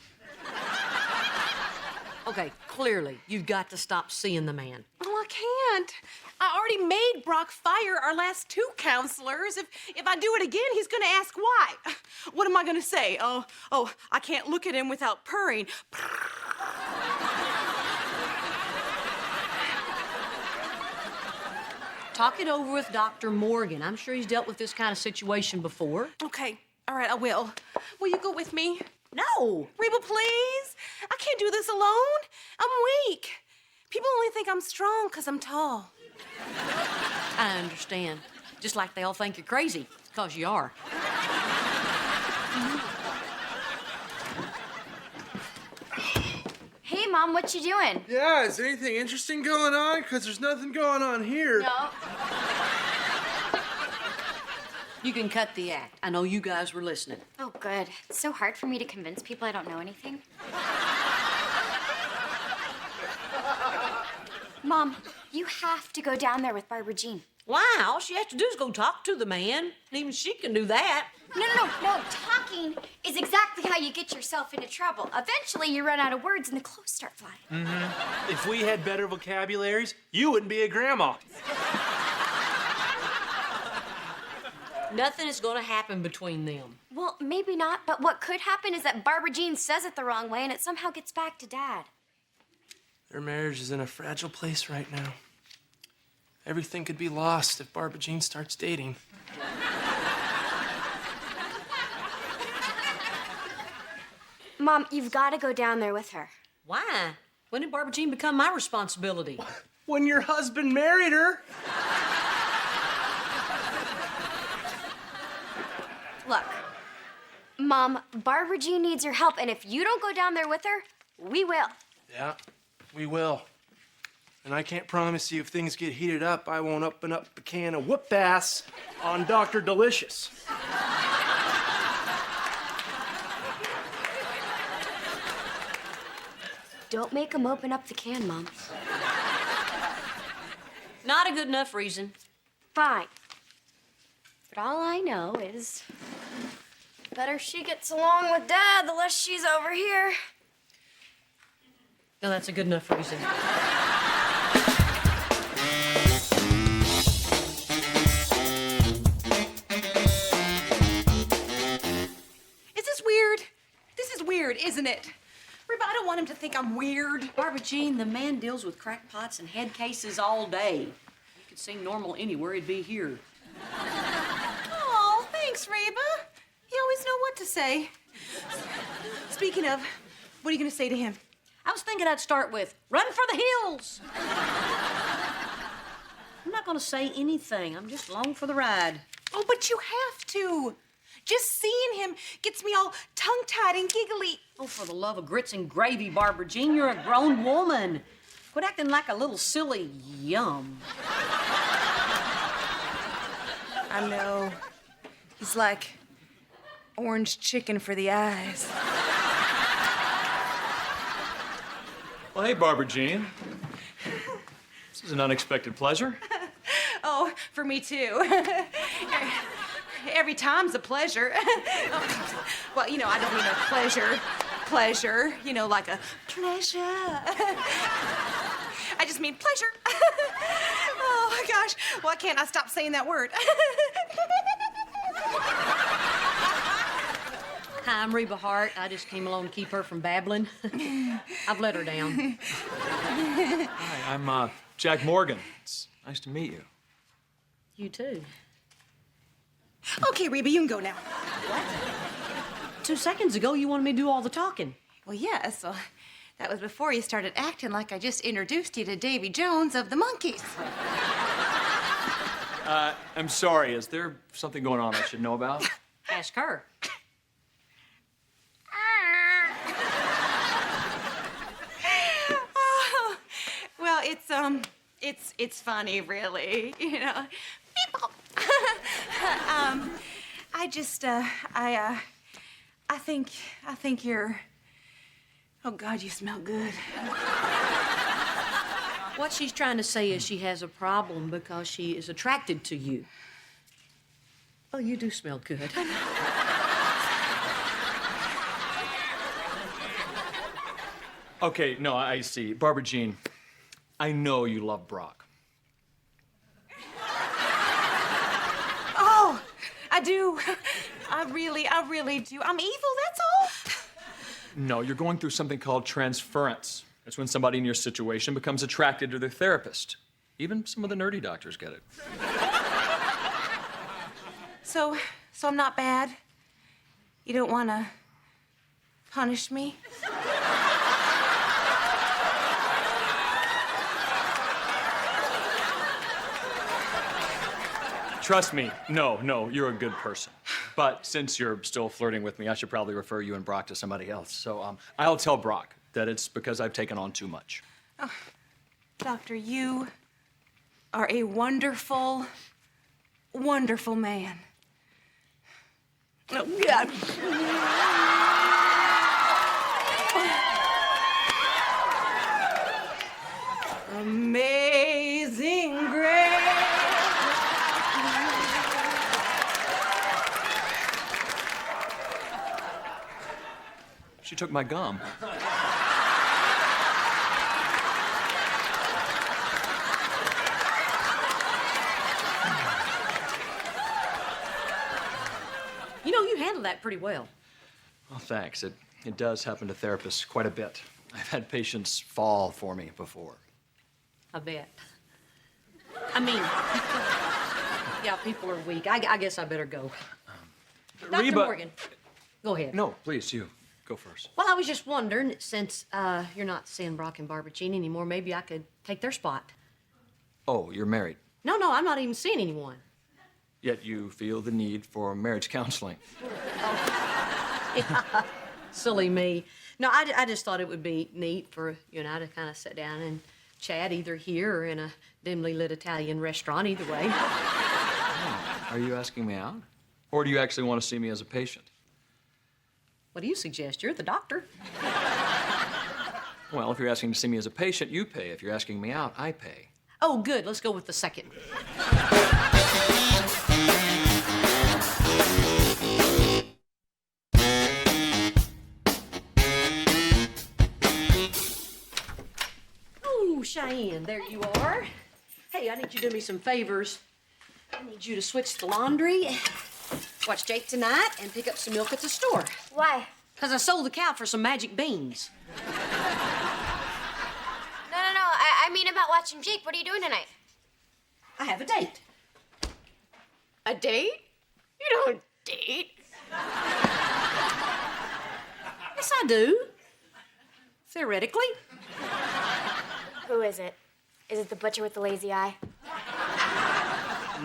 Okay, clearly, you've got to stop seeing the man. Oh, I can't. I already made Brock fire our last two counselors. If I do it again, he's gonna ask why. What am I gonna say? Oh, I can't look at him without purring. Talk it over with Dr. Morgan. I'm sure he's dealt with this kind of situation before. Okay, all right, I will. Will you go with me? No. Reba, please. I can't do this alone. I'm weak. People only think I'm strong because I'm tall. I understand. Just like they all think you're crazy, because you are. Hey, Mom, what you doing? Yeah, is there anything interesting going on? Because there's nothing going on here. No. You can cut the act. I know you guys were listening. Oh, good. It's so hard for me to convince people I don't know anything. Mom, you have to go down there with Barbara Jean. Why? All she has to do is go talk to the man. And even she can do that. No. Talking is exactly how you get yourself into trouble. Eventually, you run out of words and the clothes start flying. Mm-hmm. If we had better vocabularies, you wouldn't be a grandma. Nothing is going to happen between them. Well, maybe not, but what could happen is that Barbara Jean says it the wrong way and it somehow gets back to Dad. Their marriage is in a fragile place right now. Everything could be lost if Barbara Jean starts dating. Mom, you've got to go down there with her. Why? When did Barbara Jean become my responsibility? When your husband married her. Look, Mom, Barbara Jean needs your help, and if you don't go down there with her, we will. Yeah, we will. And I can't promise you if things get heated up, I won't open up a can of whoop ass on Dr. Delicious. Don't make him open up the can, Mom. Not a good enough reason. Fine. But all I know is the better she gets along with Dad, the less she's over here. No, that's a good enough reason. Is this weird? This is weird, isn't it? Reba, I don't want him to think I'm weird. Barbara Jean, the man deals with crackpots and head cases all day. You could sing normal anywhere, he'd be here. Oh, thanks, Reba. You always know what to say. Speaking of, what are you gonna say to him? I was thinking I'd start with, run for the hills. I'm not gonna say anything. I'm just along for the ride. Oh, but you have to. Just seeing him gets me all tongue-tied and giggly. Oh, for the love of grits and gravy, Barbara Jean, you're a grown woman. Quit acting like a little silly yum. I know. He's like orange chicken for the eyes. Well, hey, Barbara Jean. This is an unexpected pleasure. Oh, for me too. Every time's a pleasure. Well, you know, I don't mean a pleasure, you know, like a pleasure. I just mean pleasure. Oh, my gosh. Why can't I stop saying that word? Hi, I'm Reba Hart. I just came along to keep her from babbling. I've let her down. Hi, I'm Jack Morgan. It's nice to meet you. You too. Okay, Reba, you can go now. What? 2 seconds ago, you wanted me to do all the talking. Well, yes. Well, that was before you started acting like I just introduced you to Davy Jones of the Monkees. I'm sorry. Is there something going on I should know about? Ask her. Oh, well, it's funny, really. You know. I think you're. Oh God, you smell good. What she's trying to say is she has a problem because she is attracted to you. Oh, you do smell good. Okay, no, I see. Barbara Jean, I know you love Brock. Oh, I do. I really do. I'm evil, that's all. No, you're going through something called transference. It's when somebody in your situation becomes attracted to their therapist. Even some of the nerdy doctors get it. So I'm not bad? You don't want to punish me? Trust me, no, you're a good person. But since you're still flirting with me, I should probably refer you and Brock to somebody else. So I'll tell Brock that it's because I've taken on too much. Oh, Doctor, you are a wonderful, wonderful man. Oh, God. Amazing grace. She took my gum. You know, you handle that pretty well. Well, thanks. It does happen to therapists quite a bit. I've had patients fall for me before. I bet. I mean, yeah, people are weak. I guess I better go. Dr. Reba... Morgan, go ahead. No, please, you. Go first. Well, I was just wondering, since you're not seeing Brock and Barbara Jean anymore, maybe I could take their spot. Oh, you're married. No, I'm not even seeing anyone. Yet you feel the need for marriage counseling. Yeah, silly me. No, I just thought it would be neat for you and I to kind of sit down and chat either here or in a dimly lit Italian restaurant, either way. Oh, are you asking me out? Or do you actually want to see me as a patient? What do you suggest? You're the doctor. Well, if you're asking to see me as a patient, you pay. If you're asking me out, I pay. Oh, good. Let's go with the second. Oh, Cheyenne, there you are. Hey, I need you to do me some favors. I need you to switch the laundry, watch Jake tonight, and pick up some milk at the store. Why? Because I sold the cow for some magic beans. No. I mean about watching Jake. What are you doing tonight? I have a date. A date? You don't date. Yes, I do. Theoretically. Who is it? Is it the butcher with the lazy eye?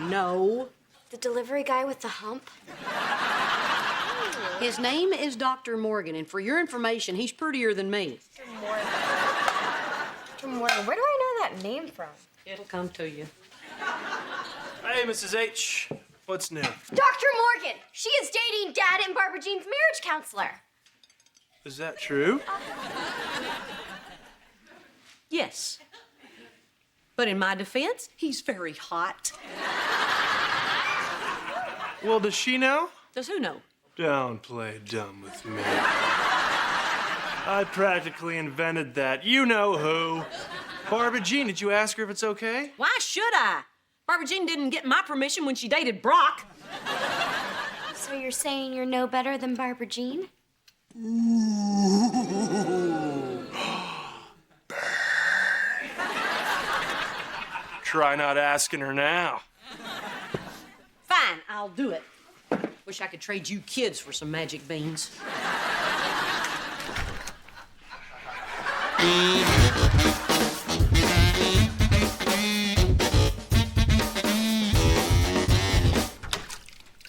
No. The delivery guy with the hump? His name is Dr. Morgan, and for your information, he's prettier than me. Dr. Morgan. Where do I know that name from? It'll come to you. Hey, Mrs. H. What's new? Dr. Morgan! She is dating Dad and Barbara Jean's marriage counselor. Is that true? Yes. But in my defense, he's very hot. Well, does she know? Does who know? Don't play dumb with me. I practically invented that. You know who. Barbara Jean, did you ask her if it's okay? Why should I? Barbara Jean didn't get my permission when she dated Brock. So you're saying you're no better than Barbara Jean? Try not asking her now. Fine, I'll do it. Wish I could trade you kids for some magic beans.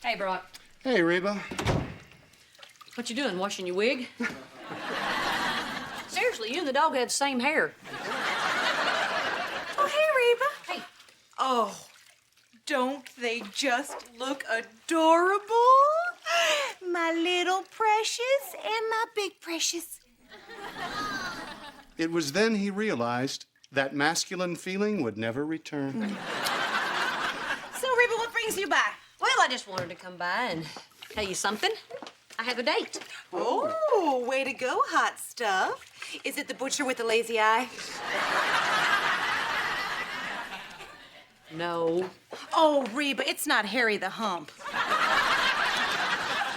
Hey, Brock. Hey, Reba. What you doing, washing your wig? Seriously, you and the dog had the same hair. Oh, hey, Reba. Hey. Oh, don't they just look adorable? My little precious and my big precious. It was then he realized that masculine feeling would never return. So, Reba, what brings you by? Well, I just wanted to come by and tell you something. I have a date. Oh, way to go, hot stuff. Is it the butcher with the lazy eye? No. Oh, Reba, it's not Harry the Hump.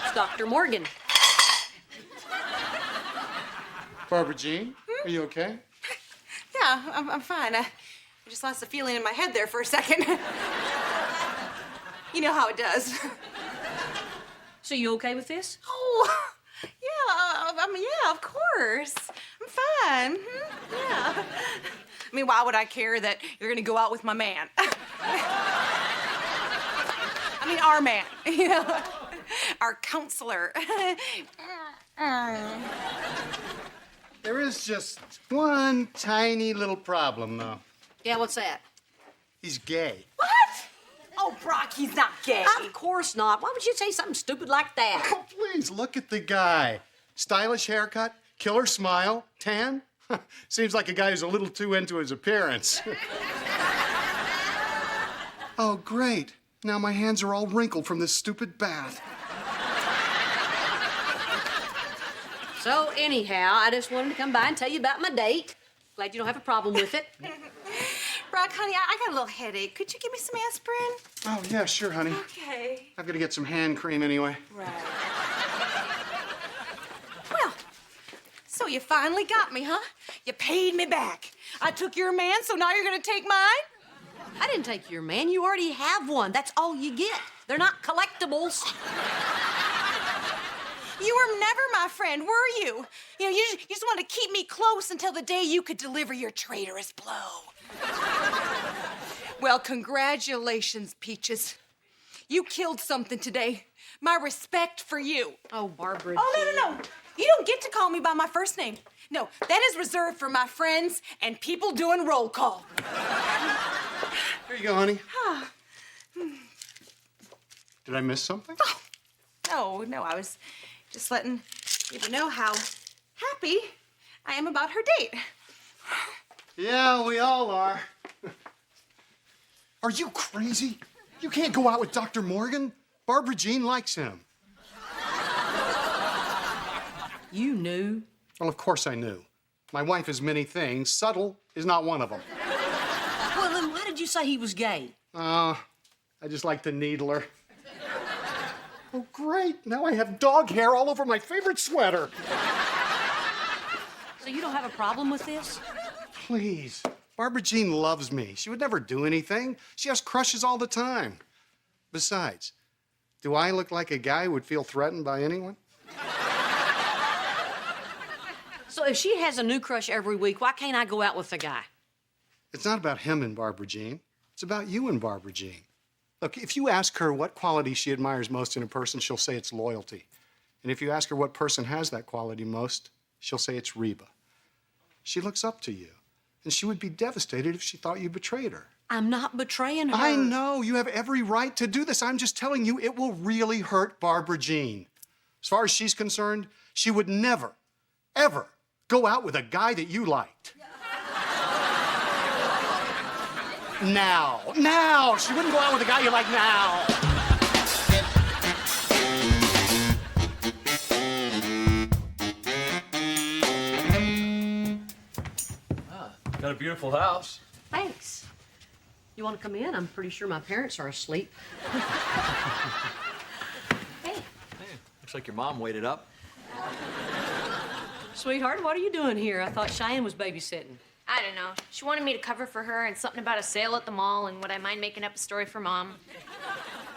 It's Dr. Morgan. Barbara Jean, are you okay? Yeah, I'm fine. I just lost the feeling in my head there for a second. You know how it does. So you okay with this? Oh, yeah, I mean, yeah, of course. I'm fine. Yeah. I mean, why would I care that you're gonna go out with my man? I mean, our man, you know, our counselor. There is just one tiny little problem, though. Yeah, what's that? He's gay. What? Oh, Brock, he's not gay. Of course not. Why would you say something stupid like that? Oh, please, look at the guy. Stylish haircut, killer smile, tan. Seems like a guy who's a little too into his appearance. Oh, great. Now my hands are all wrinkled from this stupid bath. So anyhow, I just wanted to come by and tell you about my date. Glad you don't have a problem with it. Brock, honey, I got a little headache. Could you give me some aspirin? Oh, yeah, sure, honey. Okay. I've got to get some hand cream anyway. Right. Well, so you finally got me, huh? You paid me back. I took your man, so now you're gonna take mine? I didn't take your man. You already have one. That's all you get. They're not collectibles. You were never my friend, were you? You know, you just wanted to keep me close until the day you could deliver your traitorous blow. Well, congratulations, Peaches. You killed something today. My respect for you. Oh, Barbara. Oh, no. You don't get to call me by my first name. No, that is reserved for my friends and people doing roll call. Here you go, honey. Did I miss something? Oh, no, I was just letting you know how happy I am about her date. Yeah, we all are. Are you crazy? You can't go out with Dr. Morgan. Barbara Jean likes him. You knew? Well, of course I knew. My wife is many things. Subtle is not one of them. Well, then why did you say he was gay? I just like to needle her. Oh, great. Now I have dog hair all over my favorite sweater. So you don't have a problem with this? Please. Barbara Jean loves me. She would never do anything. She has crushes all the time. Besides, do I look like a guy who would feel threatened by anyone? So if she has a new crush every week, why can't I go out with the guy? It's not about him and Barbara Jean. It's about you and Barbara Jean. Look, if you ask her what quality she admires most in a person, she'll say it's loyalty. And if you ask her what person has that quality most, she'll say it's Reba. She looks up to you, and she would be devastated if she thought you betrayed her. I'm not betraying her. I know. You have every right to do this. I'm just telling you, it will really hurt Barbara Jean. As far as she's concerned, she would never, ever go out with a guy that you liked. Now. She wouldn't go out with a guy you like now. Got a beautiful house. Thanks. You want to come in? I'm pretty sure my parents are asleep. Hey, looks like your mom waited up. Sweetheart, what are you doing here? I thought Cheyenne was babysitting. I don't know. She wanted me to cover for her and something about a sale at the mall and would I mind making up a story for Mom.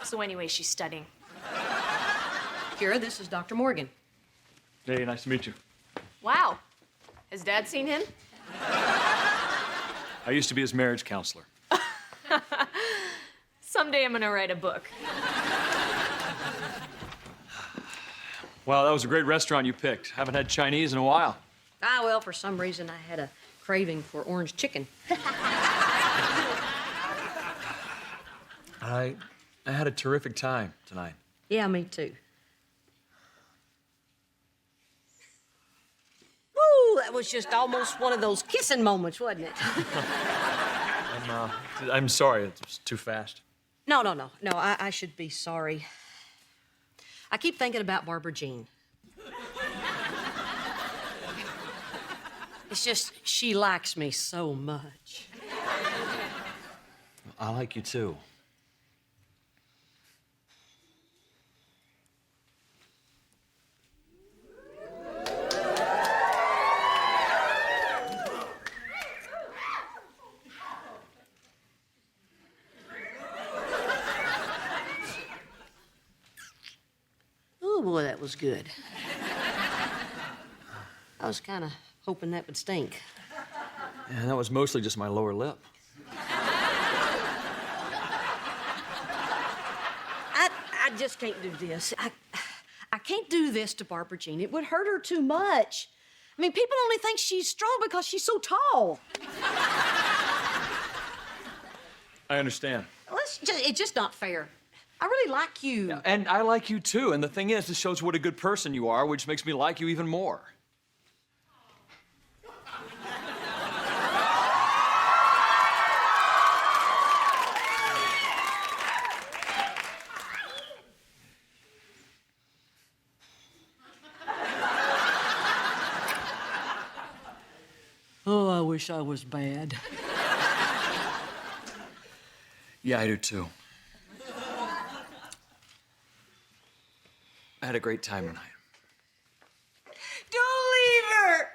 So anyway, she's studying. Kira, this is Dr. Morgan. Hey, nice to meet you. Wow. Has Dad seen him? I used to be his marriage counselor. Someday I'm gonna write a book. Wow, that was a great restaurant you picked. Haven't had Chinese in a while. Ah, well, for some reason I had a craving for orange chicken. I had a terrific time tonight. Yeah, me too. Woo, that was just almost one of those kissing moments, wasn't it? I'm sorry, it was too fast. No, I should be sorry. I keep thinking about Barbara Jean. It's just, she likes me so much. I like you too. Oh, boy, that was good. I was kind of hoping that would stink. Yeah, that was mostly just my lower lip. I just can't do this. I can't do this to Barbara Jean. It would hurt her too much. I mean, people only think she's strong because she's so tall. I understand. Well, it's just not fair. I really like you. Yeah, and I like you too. And the thing is, this shows what a good person you are, which makes me like you even more. Oh, I wish I was bad. Yeah, I do too. I had a great time tonight. Don't leave her!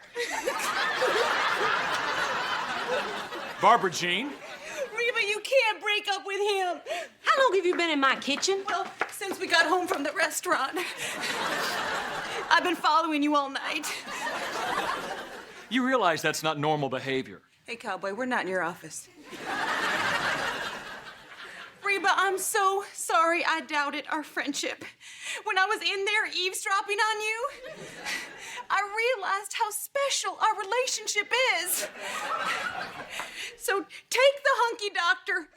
Barbara Jean? Reba, you can't break up with him. How long have you been in my kitchen? Well, since we got home from the restaurant. I've been following you all night. You realize that's not normal behavior. Hey, Cowboy, we're not in your office. Reba, I'm so sorry I doubted our friendship. When I was in there eavesdropping on you, I realized how special our relationship is. So take the hunky doctor.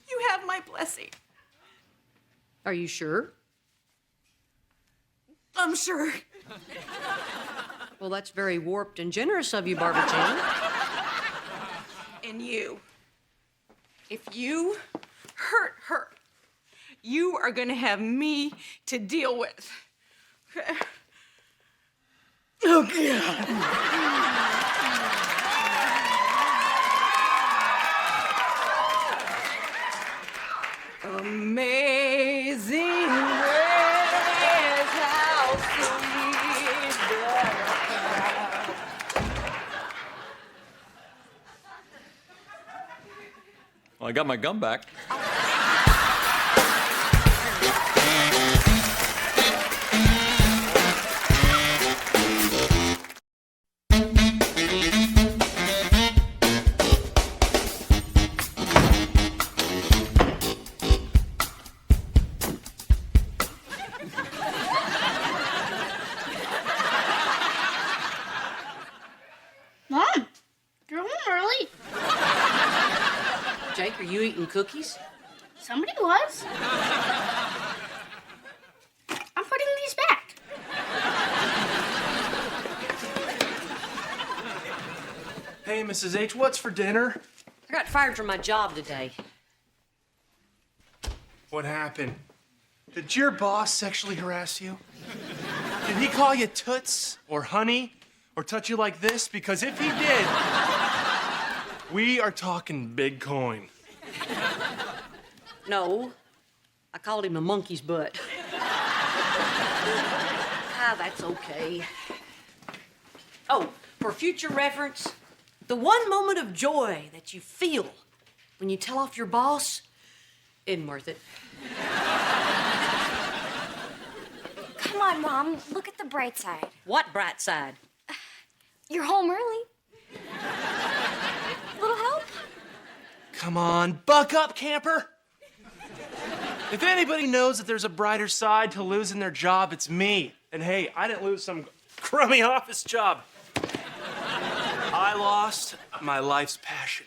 You have my blessing. Are you sure? I'm sure. Well, that's very warped and generous of you, Barbara Jean. And you. If you hurt her, you are gonna have me to deal with. Okay. Amazing grace, how sweet the Well, I got my gum back. Mom, you're home early. Jake, are you eating cookies? Somebody was. I'm putting these back. Hey, Mrs. H, what's for dinner? I got fired from my job today. What happened? Did your boss sexually harass you? Did he call you toots or honey or touch you like this? Because if he did, we are talking big coin. No, I called him a monkey's butt. That's okay. Oh, for future reference, the one moment of joy that you feel when you tell off your boss isn't worth it. Come on, Mom. Look at the bright side. What bright side? You're home early. Little help? Come on, buck up, camper. If anybody knows that there's a brighter side to losing their job, it's me. And hey, I didn't lose some crummy office job. I lost my life's passion.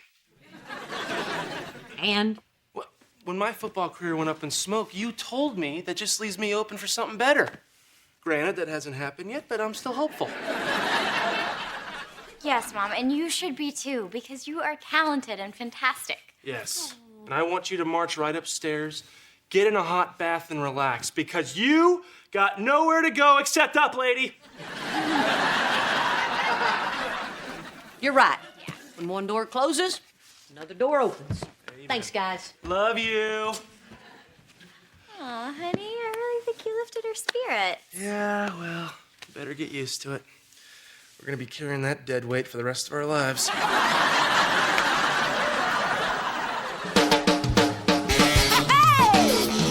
And? Well, when my football career went up in smoke, you told me that just leaves me open for something better. Granted, that hasn't happened yet, but I'm still hopeful. Yes, Mom, and you should be too, because you are talented and fantastic. Yes. And I want you to march right upstairs, get in a hot bath, and relax, because you got nowhere to go except up, lady. You're right. When one door closes, another door opens. Amen. Thanks, guys. Love you. Aw, honey, I really think you lifted her spirit. Yeah, well, better get used to it. We're gonna be carrying that dead weight for the rest of our lives.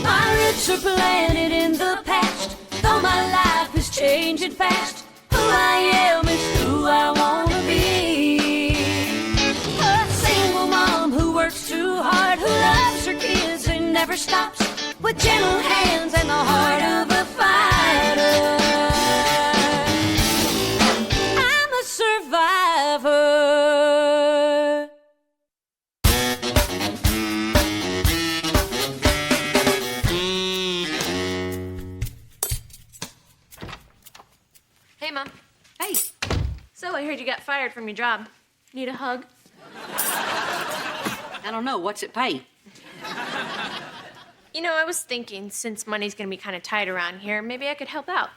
My roots are planted in the past, though my life is changing fast. Who I am is who I wanna be. A single mom who works too hard, who loves her kids and never stops, with gentle hands and the heart of a fighter. I'm a survivor. Hey, Mom. Hey, So I heard you got fired from your job. Need a hug? I don't know. What's it pay? You know, I was thinking, since money's gonna be kind of tight around here, maybe I could help out.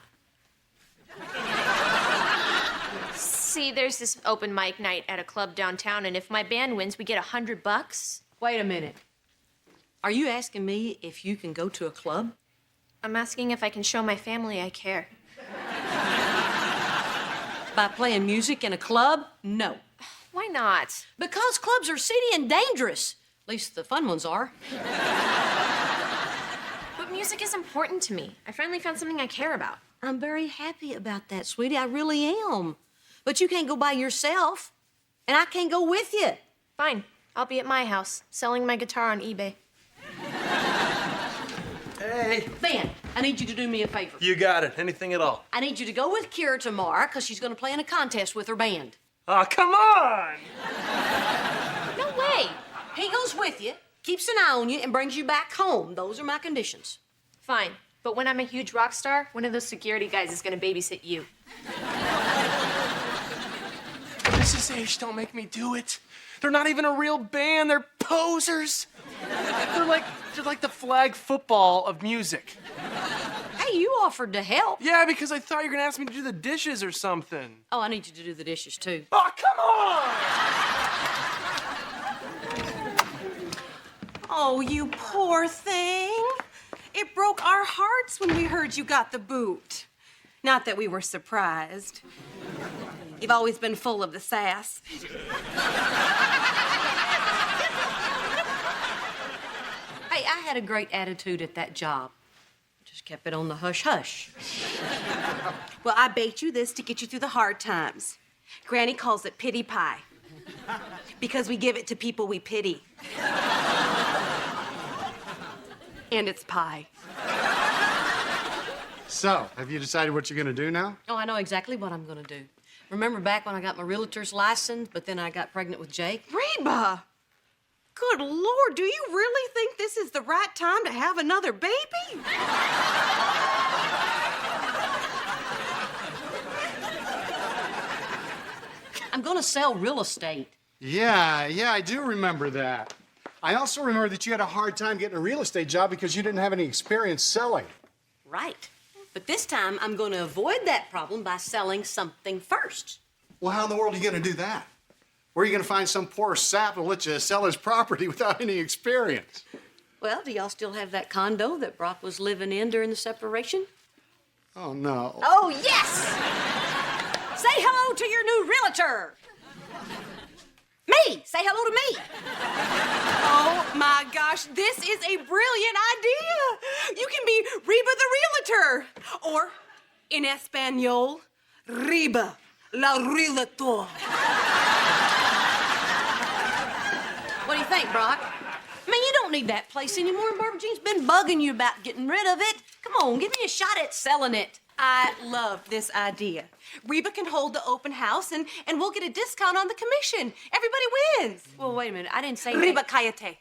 See, there's this open mic night at a club downtown, and if my band wins, we get $100. Wait a minute. Are you asking me if you can go to a club? I'm asking if I can show my family I care. By playing music in a club? No. Why not? Because clubs are seedy and dangerous. At least the fun ones are. But music is important to me. I finally found something I care about. I'm very happy about that, sweetie. I really am. But you can't go by yourself, and I can't go with you. Fine. I'll be at my house, selling my guitar on eBay. Hey. Van, I need you to do me a favor. You got it. Anything at all. I need you to go with Kira tomorrow, because she's going to play in a contest with her band. Oh, come on! No way. He goes with you, keeps an eye on you, and brings you back home. Those are my conditions. Fine. But when I'm a huge rock star, one of those security guys is going to babysit you. Mrs. H, don't make me do it. They're not even a real band. They're posers. They're like the flag football of music. Hey, you offered to help. Yeah, because I thought you were gonna ask me to do the dishes or something. Oh, I need you to do the dishes, too. Oh, come on! Oh, you poor thing. It broke our hearts when we heard you got the boot. Not that we were surprised. You've always been full of the sass. Hey, I had a great attitude at that job. Just kept it on the hush-hush. Well, I baked you this to get you through the hard times. Granny calls it pity pie. Because we give it to people we pity. And it's pie. So, have you decided what you're going to do now? Oh, I know exactly what I'm going to do. Remember back when I got my realtor's license, but then I got pregnant with Jake? Reba! Good Lord, do you really think this is the right time to have another baby? I'm going to sell real estate. Yeah, I do remember that. I also remember that you had a hard time getting a real estate job because you didn't have any experience selling. Right. But this time, I'm going to avoid that problem by selling something first. Well, how in the world are you going to do that? Where are you going to find some poor sap who'll let you sell his property without any experience? Well, do y'all still have that condo that Brock was living in during the separation? Oh, no. Oh, yes! Say hello to your new realtor. Me! Say hello to me. Oh my gosh, this is a brilliant idea. You can be Reba the realtor. Or, in Espanol, Reba la realtor. What do you think, Brock? I mean, you don't need that place anymore. Barbara Jean's been bugging you about getting rid of it. Come on, give me a shot at selling it. I love this idea. Reba can hold the open house and we'll get a discount on the commission. Everybody wins. Well, wait a minute. I didn't say Reba, that. cállate.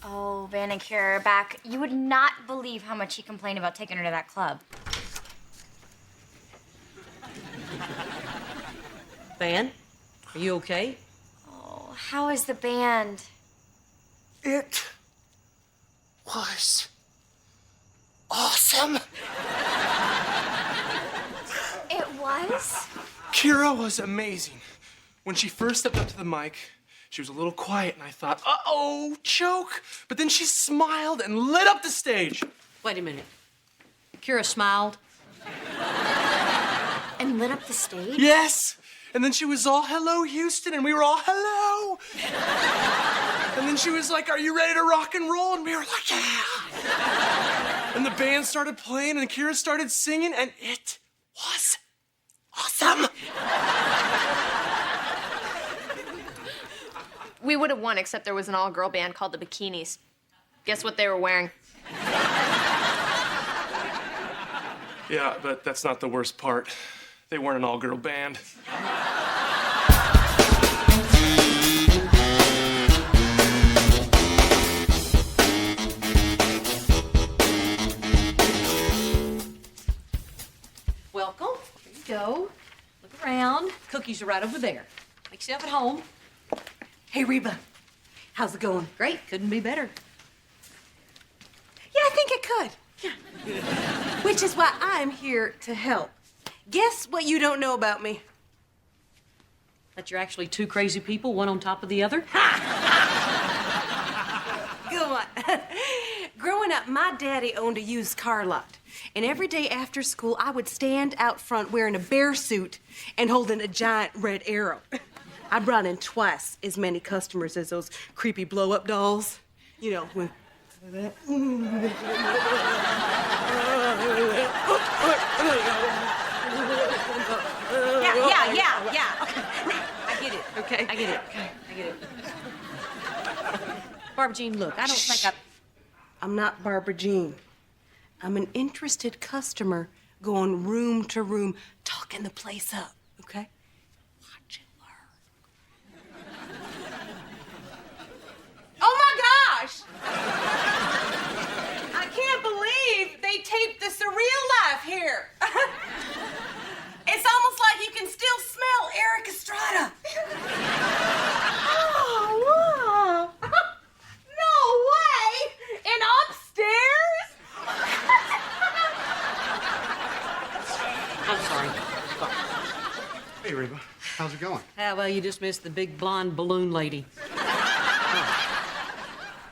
Oh, Van and Kira are back. You would not believe how much he complained about taking her to that club. Van, are you okay? Oh, how is the band? It was awesome. It was? Kira was amazing. When she first stepped up to the mic, she was a little quiet, and I thought, uh-oh, choke. But then she smiled and lit up the stage. Wait a minute. Kira smiled. And lit up the stage? Yes. And then she was all, hello, Houston, and we were all, hello. And then she was like, are you ready to rock and roll? And we were like, yeah. And the band started playing, and Kira started singing, and it was awesome. We would have won, except there was an all-girl band called the Bikinis. Guess what they were wearing? Yeah, but that's not the worst part. They weren't an all-girl band. Welcome. Here you go. Look around. Cookies are right over there. Make yourself at home. Hey, Reba. How's it going? Great. Couldn't be better. Yeah, I think it could. Yeah. Which is why I'm here to help. Guess what you don't know about me? That you're actually two crazy people, one on top of the other? Go on. Growing up, my daddy owned a used car lot. And every day after school, I would stand out front wearing a bear suit and holding a giant red arrow. I brought in twice as many customers as those creepy blow-up dolls. You know, when... Yeah. I get it, okay? I get it. Barbara Jean, look, I don't think I'm not Barbara Jean. I'm an interested customer going room to room, talking the place up, okay? Watch it learn. Oh my gosh! I can't believe they taped the surreal life here. It's almost like you can still smell Eric Estrada. Oh, wow. No way! And upstairs? I'm sorry. Hey, Reba. How's it going? Ah, well, you just missed the big blonde balloon lady.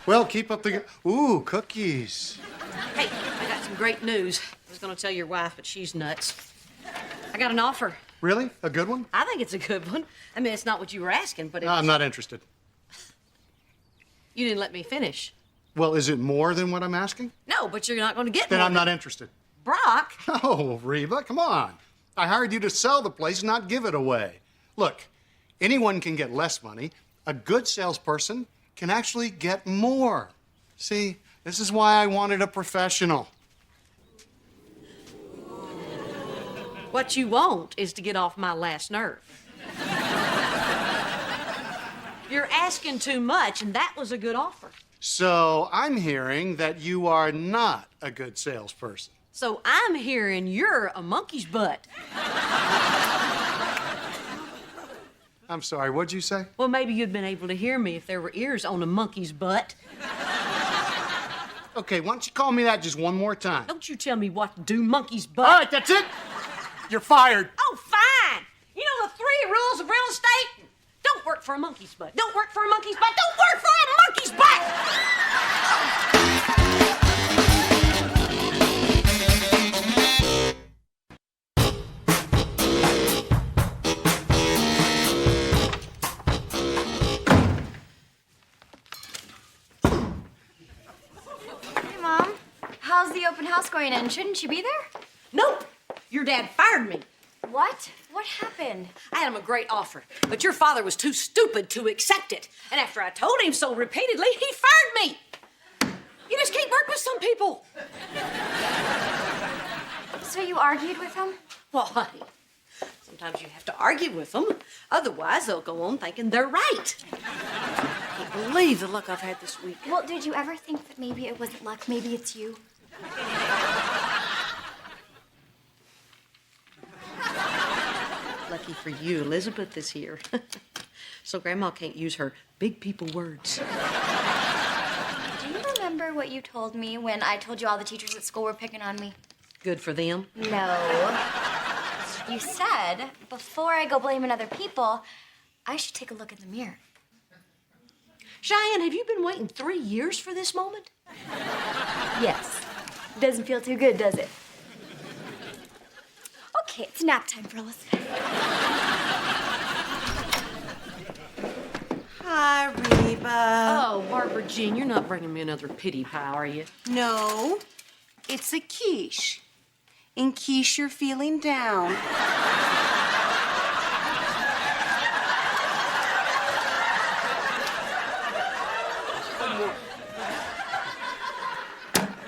Well, keep up the... Ooh, cookies. Hey, I got some great news. I was going to tell your wife, but she's nuts. I got an offer. Really? A good one? I think it's a good one. I mean, it's not what you were asking, but No, I'm not interested. You didn't let me finish. Well, is it more than what I'm asking? No, but you're not going to get Then more I'm not interested. Brock. Oh, Reba, come on. I hired you to sell the place, not give it away. Look, anyone can get less money. A good salesperson can actually get more. See, this is why I wanted a professional. What you want is to get off my last nerve. You're asking too much, and that was a good offer. So I'm hearing that you are not a good salesperson. So I'm hearing you're a monkey's butt. I'm sorry, what'd you say? Well, maybe you'd been able to hear me if there were ears on a monkey's butt. Okay, why don't you call me that just one more time? Don't you tell me what to do, monkey's butt. All right, that's it. You're fired. Oh, fine. You know the 3 rules of real estate? Don't work for a monkey's butt. Don't work for a monkey's butt. Don't work for a monkey's butt! Hey, Mom. How's the open house going in? Shouldn't you be there? Nope. Your dad fired me. What? What happened? I had him a great offer, but your father was too stupid to accept it. And after I told him so repeatedly, he fired me. You just can't work with some people. So you argued with him? Well, honey, sometimes you have to argue with them. Otherwise, they'll go on thinking they're right. I can't believe the luck I've had this week. Well, did you ever think that maybe it wasn't luck, maybe it's you? Lucky for you, Elizabeth is here. So Grandma can't use her big people words. Do you remember what you told me when I told you all the teachers at school were picking on me? Good for them. No. You said, before I go blaming other people, I should take a look in the mirror. Cheyenne, have you been waiting 3 years for this moment? Yes. Doesn't feel too good, does it? Okay, it's nap time, fellas. Hi, Reba. Oh, Barbara Jean, you're not bringing me another pity pie, are you? No, it's a quiche. In quiche, you're feeling down.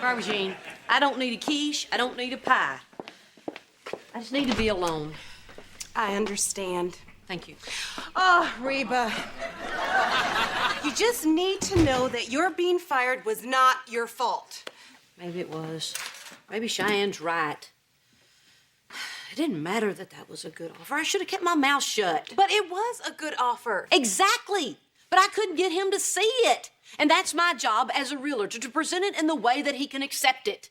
Barbara Jean, I don't need a quiche. I don't need a pie. I just need to be alone. I understand. Thank you. Oh, Reba. You just need to know that your being fired was not your fault. Maybe it was. Maybe Cheyenne's right. It didn't matter that that was a good offer. I should have kept my mouth shut. But it was a good offer. Exactly. But I couldn't get him to see it. And that's my job as a realtor, to present it in the way that he can accept it.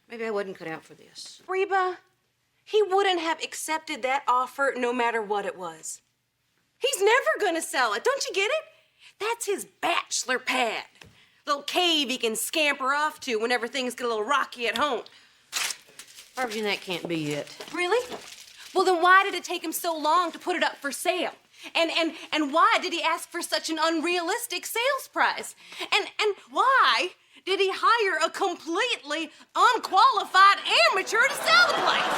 Maybe I wasn't cut out for this. Reba, He wouldn't have accepted that offer no matter what it was. He's never gonna sell it, don't you get it? That's his bachelor pad. Little cave he can scamper off to whenever things get a little rocky at home. Barbara, that can't be it. Really? Well, then why did it take him so long to put it up for sale? And why did he ask for such an unrealistic sales price? And why did he hire a completely unqualified amateur to sell the place?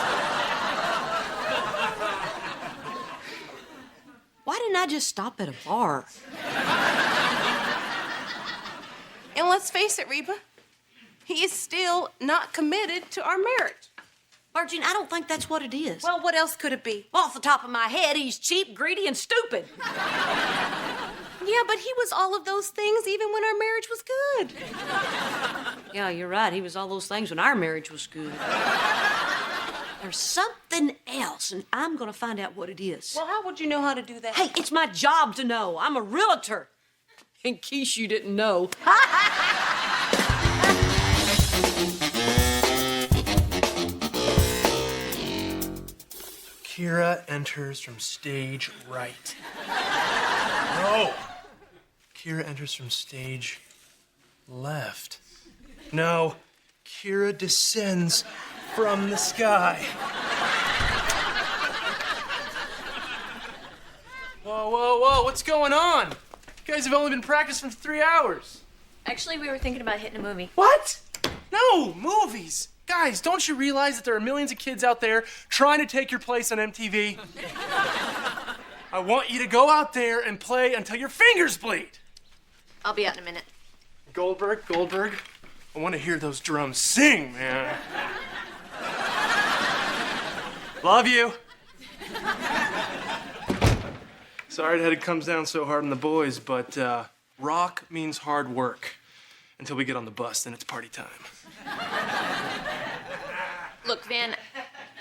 Why didn't I just stop at a bar? And let's face it, Reba, he is still not committed to our marriage. Barbara, I don't think that's what it is. Well, what else could it be? Well, off the top of my head, he's cheap, greedy, and stupid. Yeah, but he was all of those things even when our marriage was good. Yeah, you're right. He was all those things when our marriage was good. There's something else, and I'm gonna find out what it is. Well, how would you know how to do that? Hey, it's my job to know. I'm a realtor. In case you didn't know. Kira enters from stage right. No. Kira enters from stage left. No. Kira descends from the sky. Whoa, whoa, whoa, what's going on? You guys have only been practicing for 3 hours. Actually, we were thinking about hitting a movie. What? No, movies. Guys, don't you realize that there are millions of kids out there trying to take your place on MTV? I want you to go out there and play until your fingers bleed. I'll be out in a minute. Goldberg, I want to hear those drums sing, man. Love you. Sorry that it comes down so hard on the boys, but rock means hard work until we get on the bus, then it's party time. Look, Van,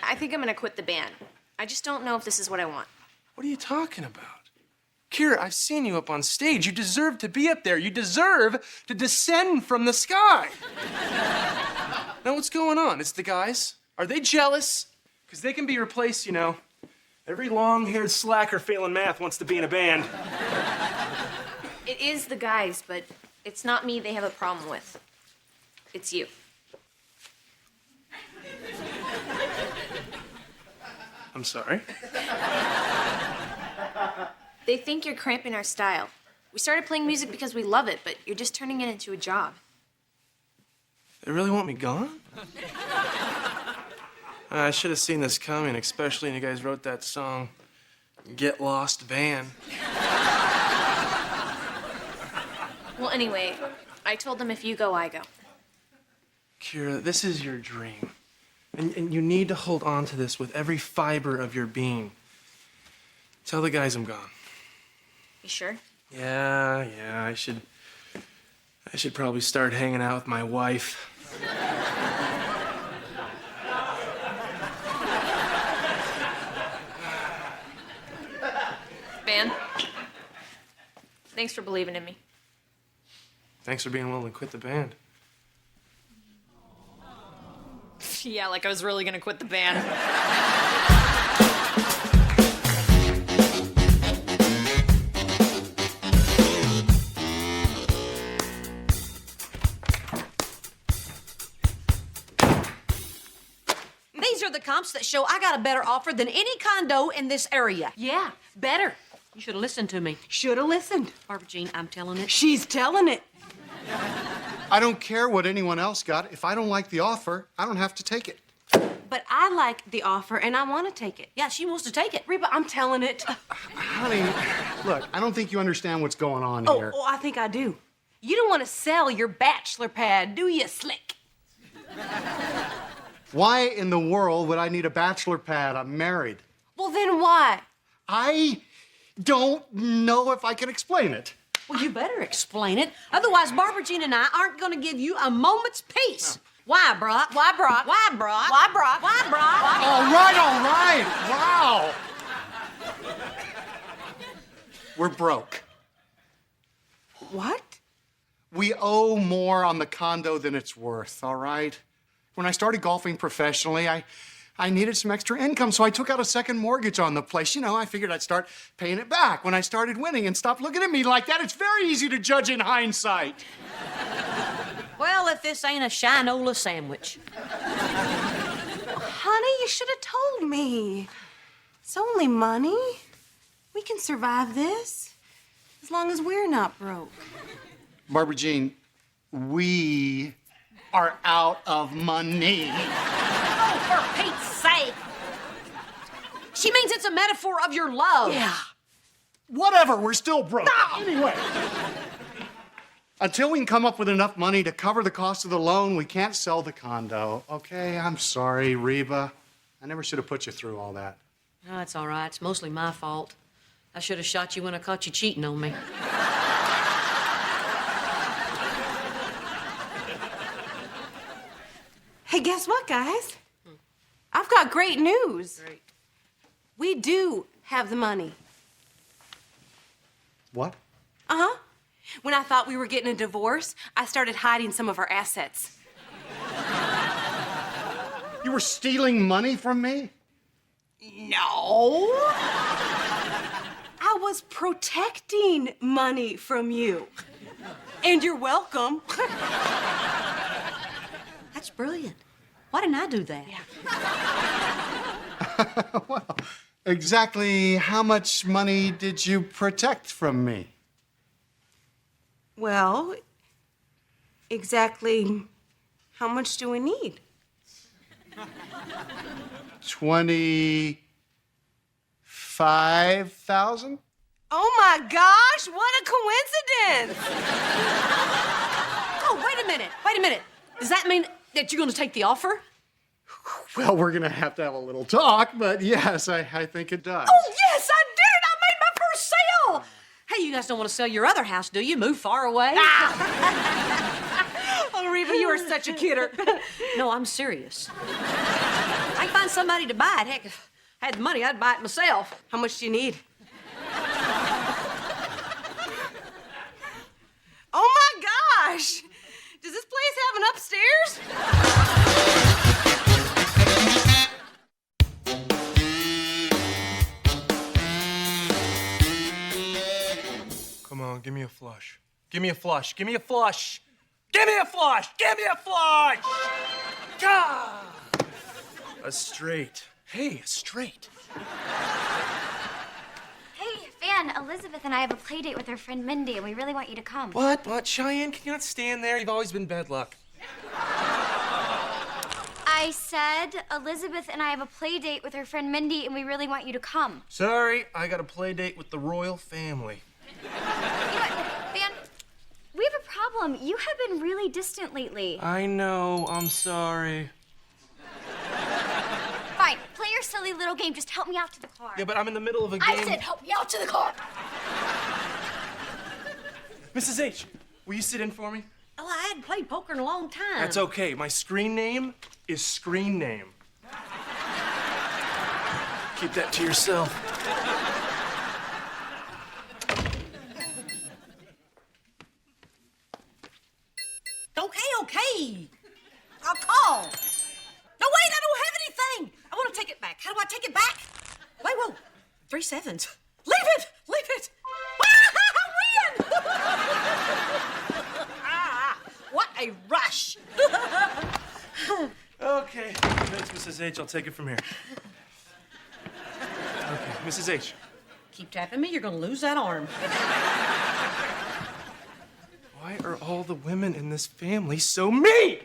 I think I'm gonna quit the band. I just don't know if this is what I want. What are you talking about? Kira, I've seen you up on stage. You deserve to be up there. You deserve to descend from the sky. Now, what's going on? It's the guys. Are they jealous? Because they can be replaced, you know. Every long-haired slacker failing math wants to be in a band. It is the guys, but it's not me they have a problem with. It's you. I'm sorry. They think you're cramping our style. We started playing music because we love it, but you're just turning it into a job. They really want me gone? I should have seen this coming, especially when you guys wrote that song, Get Lost Van. Well, anyway, I told them if you go, I go. Kira, this is your dream. And you need to hold on to this with every fiber of your being. Tell the guys I'm gone. You sure? Yeah, I should probably start hanging out with my wife. Van, thanks for believing in me. Thanks for being willing to quit the band. Yeah, like I was really gonna quit the band. These are the comps that show I got a better offer than any condo in this area. Yeah, better. You should have listened to me. Should have listened. Barbara Jean, I'm telling it. She's telling it. I don't care what anyone else got. If I don't like the offer, I don't have to take it. But I like the offer and I want to take it. Yeah, she wants to take it. Reba, I'm telling it. Honey, look, I don't think you understand what's going on here. Oh, I think I do. You don't want to sell your bachelor pad, do you, Slick? Why in the world would I need a bachelor pad? I'm married. Well, then why? I don't know if I can explain it. Well, you better explain it. Otherwise, Barbara Jean and I aren't going to give you a moment's peace. Why, Brock? Why, Brock? Why, Brock? Why, Brock? Why, Brock? All right. Wow. We're broke. What? We owe more on the condo than it's worth, all right? When I started golfing professionally, I I needed some extra income, so I took out a second mortgage on the place. You know, I figured I'd start paying it back when I started winning. And stop looking at me like that. It's very easy to judge in hindsight. Well, if this ain't a shinola sandwich. Honey, you should have told me. It's only money. We can survive this as long as we're not broke. Barbara Jean, we are out of money. Oh, for Pete's sake. She means it's a metaphor of your love. Yeah. Whatever, we're still broke. No. Anyway. Until we can come up with enough money to cover the cost of the loan, we can't sell the condo. Okay, I'm sorry, Reba. I never should have put you through all that. No, it's all right. It's mostly my fault. I should have shot you when I caught you cheating on me. Hey, guess what, guys? I've got great news. Great. We do have the money. What? Uh-huh. When I thought we were getting a divorce, I started hiding some of our assets. You were stealing money from me? No. I was protecting money from you. And you're welcome. That's brilliant. Why didn't I do that? Yeah. Well, exactly how much money did you protect from me? Well, exactly how much do we need? 25,000? Oh my gosh, what a coincidence! Oh, wait a minute. Does that mean that you're going to take the offer? Well, we're going to have a little talk, but yes, I think it does. Oh, yes, I did! I made my first sale! Hey, you guys don't want to sell your other house, do you? Move far away? Oh, Reba, you are such a kidder. No, I'm serious. I can find somebody to buy it. Heck, if I had the money, I'd buy it myself. How much do you need? Oh my gosh! Does this place have an upstairs? Come on, give me a flush. Give me a flush. Give me a flush. Give me a flush. Give me a flush. God. A straight. Hey, a straight. Hey, Van, Elizabeth and I have a play date with her friend Mindy, and we really want you to come. What? What? Cheyenne, can you not stand there? You've always been bad luck. I said Elizabeth and I have a play date with her friend Mindy, and we really want you to come. Sorry, I got a play date with the royal family. You know what, Van? We have a problem. You have been really distant lately. I know. I'm sorry. Fine, play your silly little game. Just help me out to the car. Yeah, but I'm in the middle of a game. I said help me out to the car. Mrs. H, will you sit in for me? Oh, I hadn't played poker in a long time. That's okay. My screen name is Screen Name. Keep that to yourself. Okay. I'll call. No, wait, I don't have anything. I want to take it back. How do I take it back? Wait, whoa. 3 7s. Leave it. Ah, win. What a rush. Okay. Thanks, Mrs. H. I'll take it from here. Okay, Mrs. H. Keep tapping me. You're going to lose that arm. Why are all the women in this family so mean?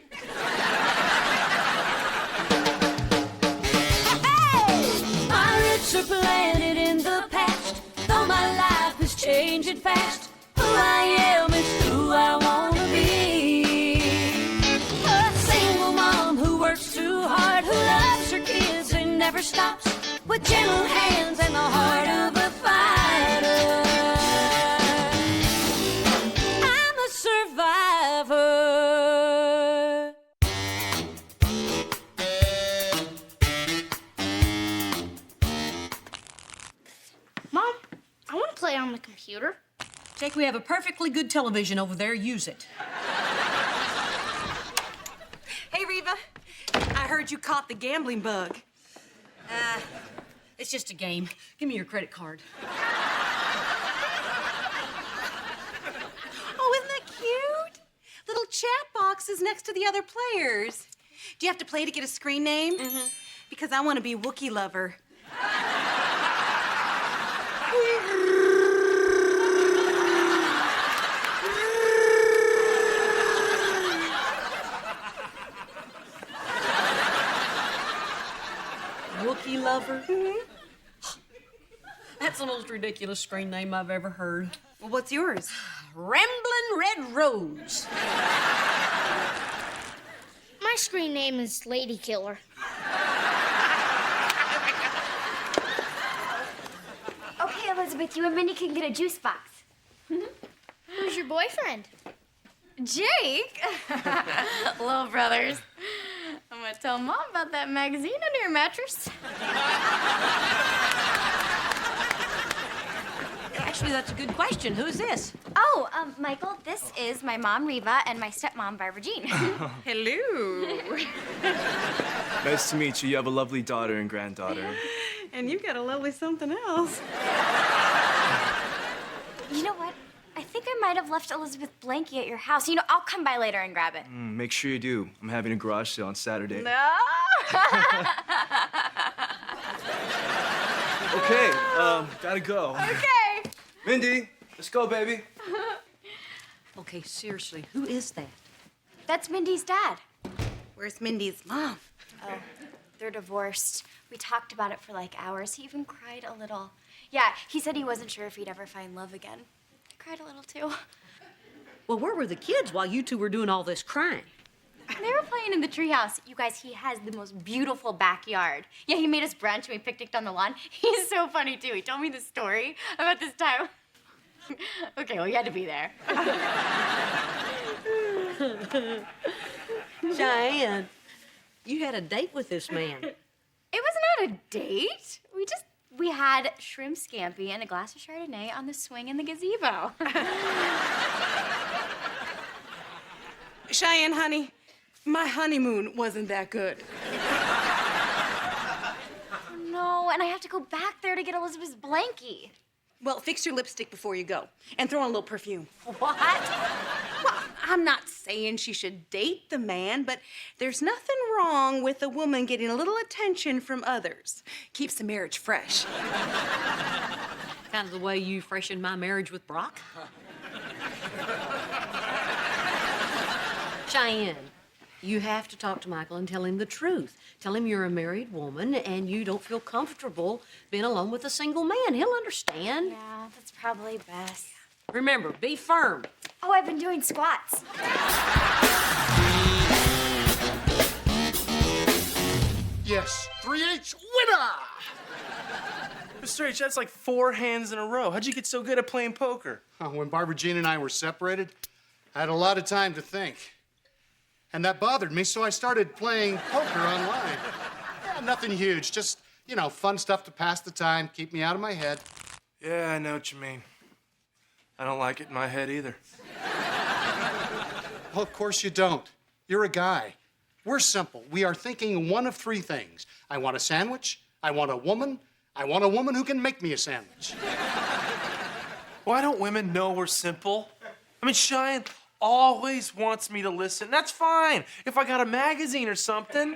Pirates are planted in the past, though my life is changing fast. Who I am is who I wanna be. A single mom who works too hard, who loves her kids and never stops, with gentle hands and the heart of a fighter. I'm a survivor. Mom, I want to play on the computer. Jake, we have a perfectly good television over there. Use it. Hey, Reba. I heard you caught the gambling bug. It's just a game. Give me your credit card. Oh, isn't that cute? Little chat boxes next to the other players. Do you have to play to get a screen name? Mm-hmm. Because I want to be Wookiee Lover. Wookiee Lover? Mm-hmm. That's the most ridiculous screen name I've ever heard. Well, what's yours? Ramblin' Red Rose. My screen name is Lady Killer. Okay, Elizabeth, you and Minnie can get a juice box. Who's your boyfriend? Jake? Little brothers. I'm gonna tell Mom about that magazine under your mattress. Actually, that's a good question. Who's this? Oh, Michael, this is my mom, Reba, and my stepmom, Barbara Jean. Hello. Nice to meet you. You have a lovely daughter and granddaughter. And you've got a lovely something else. You know what? I think I might have left Elizabeth Blanky at your house. You know, I'll come by later and grab it. Make sure you do. I'm having a garage sale on Saturday. No. Okay, gotta go. Okay. Mindy, let's go, baby. Okay, seriously, who is that? That's Mindy's dad. Where's Mindy's mom? Oh, they're divorced. We talked about it for like hours. He even cried a little. Yeah, he said he wasn't sure if he'd ever find love again. I cried a little too. Well, where were the kids while you two were doing all this crying? They were playing in the treehouse. You guys, he has the most beautiful backyard. Yeah, he made us brunch and we picnicked on the lawn. He's so funny too. He told me this story about this time. Okay, well, you had to be there. Cheyenne, you had a date with this man. It was not a date. We had shrimp scampi and a glass of Chardonnay on the swing in the gazebo. Cheyenne, honey, my honeymoon wasn't that good. No, and I have to go back there to get Elizabeth's blankie. Well, fix your lipstick before you go and throw on a little perfume. What? Well, I'm not saying she should date the man, but there's nothing wrong with a woman getting a little attention from others. Keeps the marriage fresh. Kind of the way you freshened my marriage with Brock. Cheyenne, you have to talk to Michael and tell him the truth. Tell him you're a married woman and you don't feel comfortable being alone with a single man. He'll understand. Yeah, that's probably best. Remember, be firm. Oh, I've been doing squats. Yes, 3H winner! Mr. H, that's like 4 hands in a row. How'd you get so good at playing poker? When Barbara Jean and I were separated, I had a lot of time to think. And that bothered me, so I started playing poker online. Yeah, nothing huge, just, you know, fun stuff to pass the time, keep me out of my head. Yeah, I know what you mean. I don't like it in my head either. Well, of course you don't. You're a guy. We're simple. We are thinking one of 3 things. I want a sandwich, I want a woman who can make me a sandwich. Why don't women know we're simple? I mean, Cheyenne always wants me to listen. That's fine if I got a magazine or something.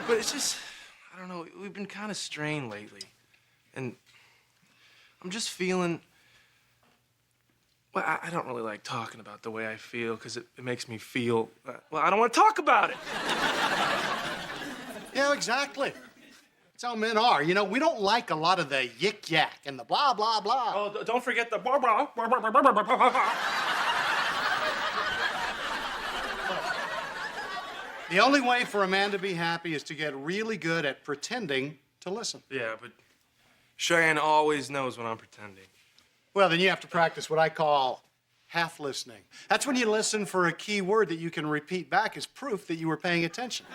But it's just, I don't know, we've been kind of strained lately. And I'm just feeling, well, I don't really like talking about the way I feel because it makes me feel, well, I don't want to talk about it. Yeah, exactly. That's how men are. You know, we don't like a lot of the yik-yak and the blah, blah, blah. Oh, don't forget the blah, blah, blah, blah, blah, blah, blah. The only way for a man to be happy is to get really good at pretending to listen. Yeah, but Cheyenne always knows when I'm pretending. Well, then you have to practice what I call half listening. That's when you listen for a key word that you can repeat back as proof that you were paying attention.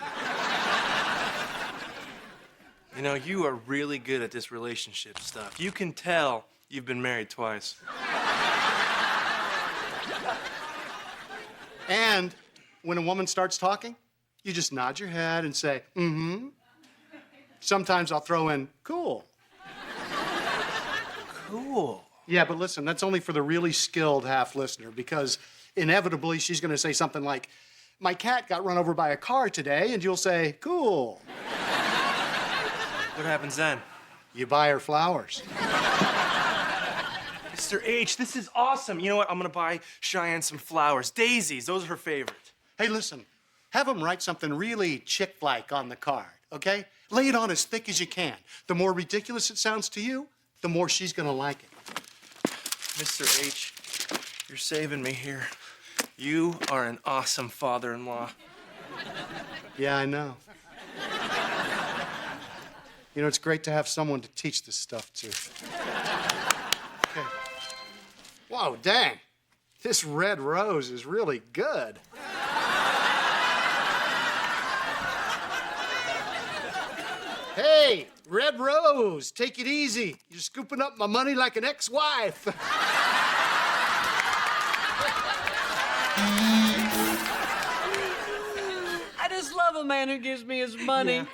You know, you are really good at this relationship stuff. You can tell you've been married twice. And when a woman starts talking, you just nod your head and say, mm-hmm. Sometimes I'll throw in cool. Cool. Yeah, but listen, that's only for the really skilled half listener because inevitably she's going to say something like, my cat got run over by a car today, and you'll say, cool. What happens then? You buy her flowers. Mr. H, this is awesome. You know what? I'm gonna buy Cheyenne some flowers. Daisies, those are her favorite. Hey, listen, have them write something really chick-like on the card, okay? Lay it on as thick as you can. The more ridiculous it sounds to you, the more she's gonna like it. Mr. H, you're saving me here. You are an awesome father-in-law. Yeah, I know. You know, it's great to have someone to teach this stuff to. Okay. Whoa, dang. This red rose is really good. Hey, red rose, take it easy. You're scooping up my money like an ex-wife. I just love a man who gives me his money. Yeah.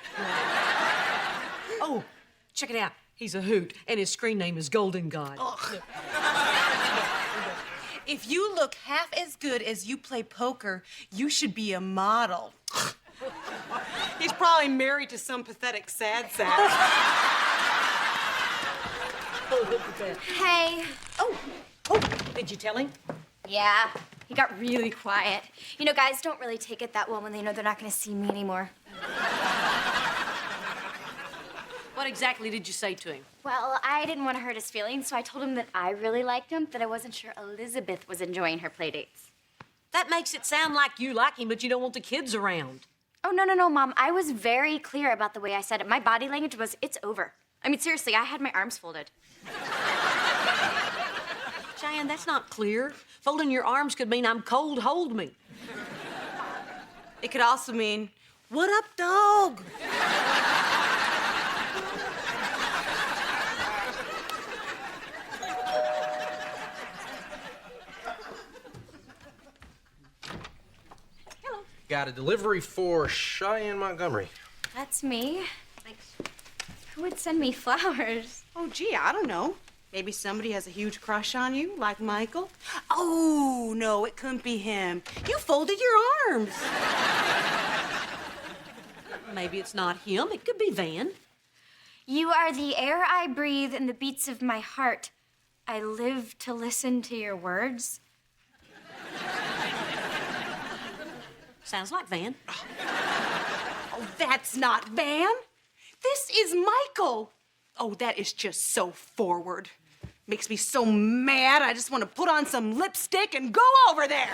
Oh, check it out. He's a hoot, and his screen name is Golden God. If you look half as good as you play poker, you should be a model. He's probably married to some pathetic sad sack. Oh, look at that. Hey. Oh, did you tell him? Yeah, he got really quiet. You know, guys don't really take it that well when they know they're not gonna see me anymore. What exactly did you say to him? Well, I didn't want to hurt his feelings, so I told him that I really liked him, that I wasn't sure Elizabeth was enjoying her play dates. That makes it sound like you like him, but you don't want the kids around. Oh, no, Mom. I was very clear about the way I said it. My body language was, it's over. I mean, seriously, I had my arms folded. Cheyenne, that's not clear. Folding your arms could mean I'm cold, hold me. It could also mean, what up, dog? Got a delivery for Cheyenne Montgomery. That's me. Thanks. Who would send me flowers? Oh, gee, I don't know. Maybe somebody has a huge crush on you, like Michael. Oh, no, it couldn't be him. You folded your arms. Maybe it's not him. It could be Van. You are the air I breathe and the beats of my heart. I live to listen to your words. Sounds like Van. Oh, that's not Van. This is Michael. Oh, that is just so forward. Makes me so mad, I just want to put on some lipstick and go over there.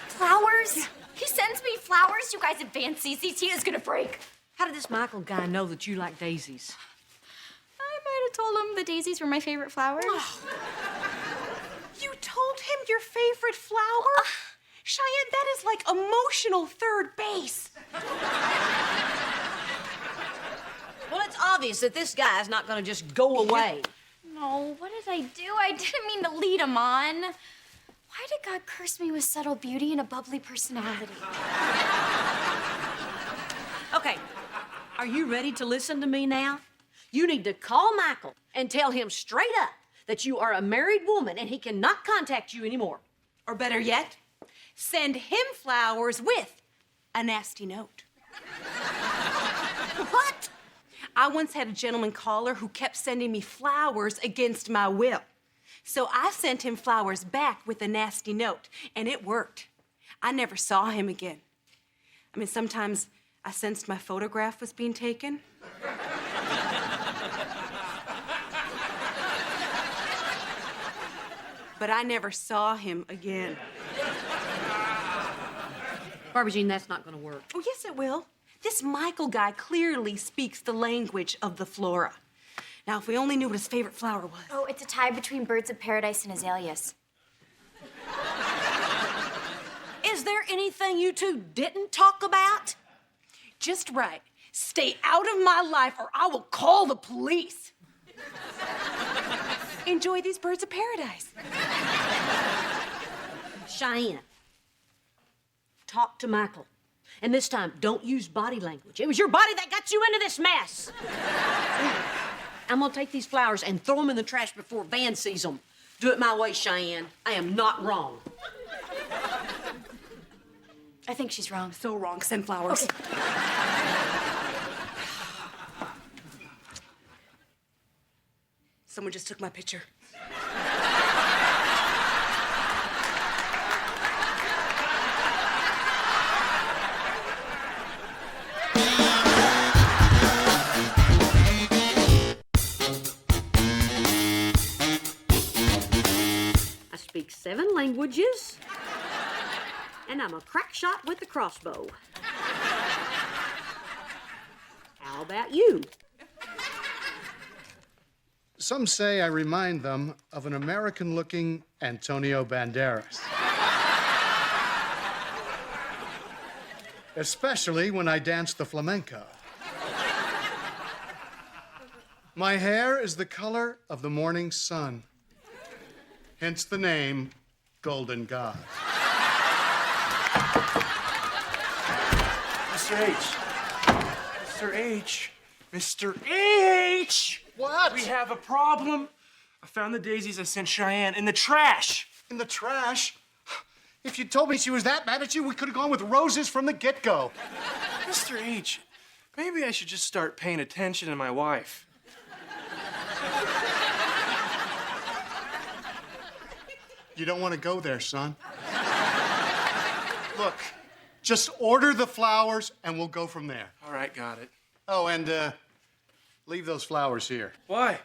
Flowers? He sends me flowers? You guys advance CCT is gonna break. How did this Michael guy know that you like daisies? I might have told him the daisies were my favorite flowers. You told him your favorite flower? Cheyenne, that is like emotional third base. Well, it's obvious that this guy's not going to just go away. No, what did I do? I didn't mean to lead him on. Why did God curse me with subtle beauty and a bubbly personality? Okay, are you ready to listen to me now? You need to call Michael and tell him straight up that you are a married woman and he cannot contact you anymore. Or better yet, send him flowers with a nasty note. What? I once had a gentleman caller who kept sending me flowers against my will. So I sent him flowers back with a nasty note, and it worked. I never saw him again. I mean, sometimes I sensed my photograph was being taken. But I never saw him again. Barbara Jean, that's not going to work. Oh, yes, it will. This Michael guy clearly speaks the language of the flora. Now, if we only knew what his favorite flower was. Oh, it's a tie between birds of paradise and azaleas. Is there anything you two didn't talk about? Just right. Stay out of my life or I will call the police. Enjoy these birds of paradise. Cheyenne, talk to Michael. And this time, don't use body language. It was your body that got you into this mess. I'm gonna take these flowers and throw them in the trash before Van sees them. Do it my way, Cheyenne. I am not wrong. I think she's wrong. So wrong. Send flowers. Okay. Someone just took my picture. I speak 7 languages, and I'm a crack shot with the crossbow. How about you? Some say I remind them of an American-looking Antonio Banderas. Especially when I dance the flamenco. My hair is the color of the morning sun. Hence the name, Golden God. Mr. H. Mr. H. Mr. H! What? We have a problem. I found the daisies I sent Cheyenne in the trash. In the trash? If you told me she was that mad at you, we could have gone with roses from the get-go. Mr. H, maybe I should just start paying attention to my wife. You don't want to go there, son. Look, just order the flowers and we'll go from there. All right, got it. Oh, and leave those flowers here. Why?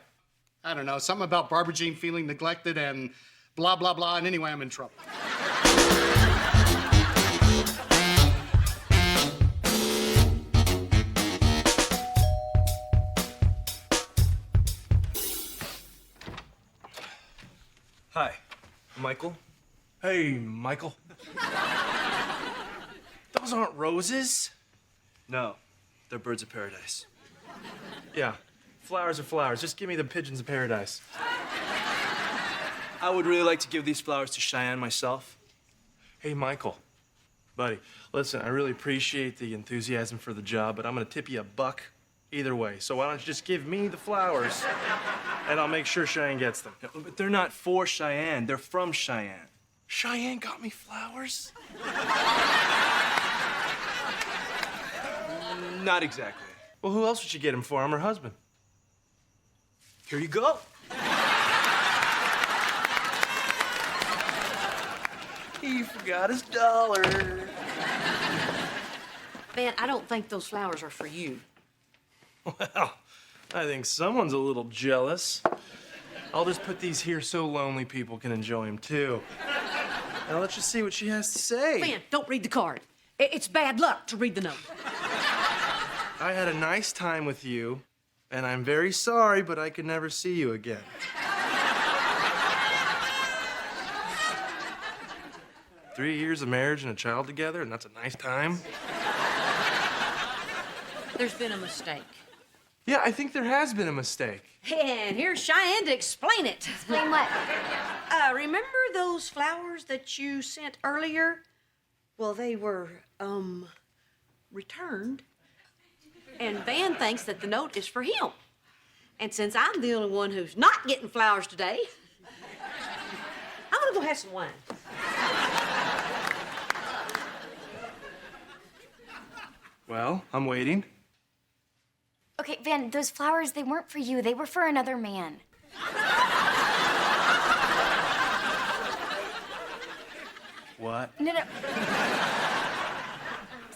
I don't know, something about Barbara Jean feeling neglected and blah, blah, blah, and anyway, I'm in trouble. Hi, Michael. Hey, Michael. Those aren't roses. No, they're birds of paradise. Yeah, flowers are flowers. Just give me the pigeons of paradise. I would really like to give these flowers to Cheyenne myself. Hey, Michael. Buddy, listen, I really appreciate the enthusiasm for the job, but I'm gonna tip you $1 either way. So why don't you just give me the flowers, and I'll make sure Cheyenne gets them. No, but they're not for Cheyenne. They're from Cheyenne. Cheyenne got me flowers? Not exactly. Well, who else would you get him for? I'm her husband. Here you go. He forgot his dollar. Van, I don't think those flowers are for you. Well, I think someone's a little jealous. I'll just put these here so lonely people can enjoy them, too. Now let's just see what she has to say. Van, don't read the card. It's bad luck to read the note. I had a nice time with you, and I'm very sorry, but I could never see you again. 3 years of marriage and a child together, and that's a nice time? There's been a mistake. Yeah, I think there has been a mistake. And here's Cheyenne to explain it. Explain what? Remember those flowers that you sent earlier? Well, they were, returned. And Van thinks that the note is for him. And since I'm the only one who's not getting flowers today, I'm gonna go have some wine. Well, I'm waiting. Okay, Van, those flowers, they weren't for you. They were for another man. What? No.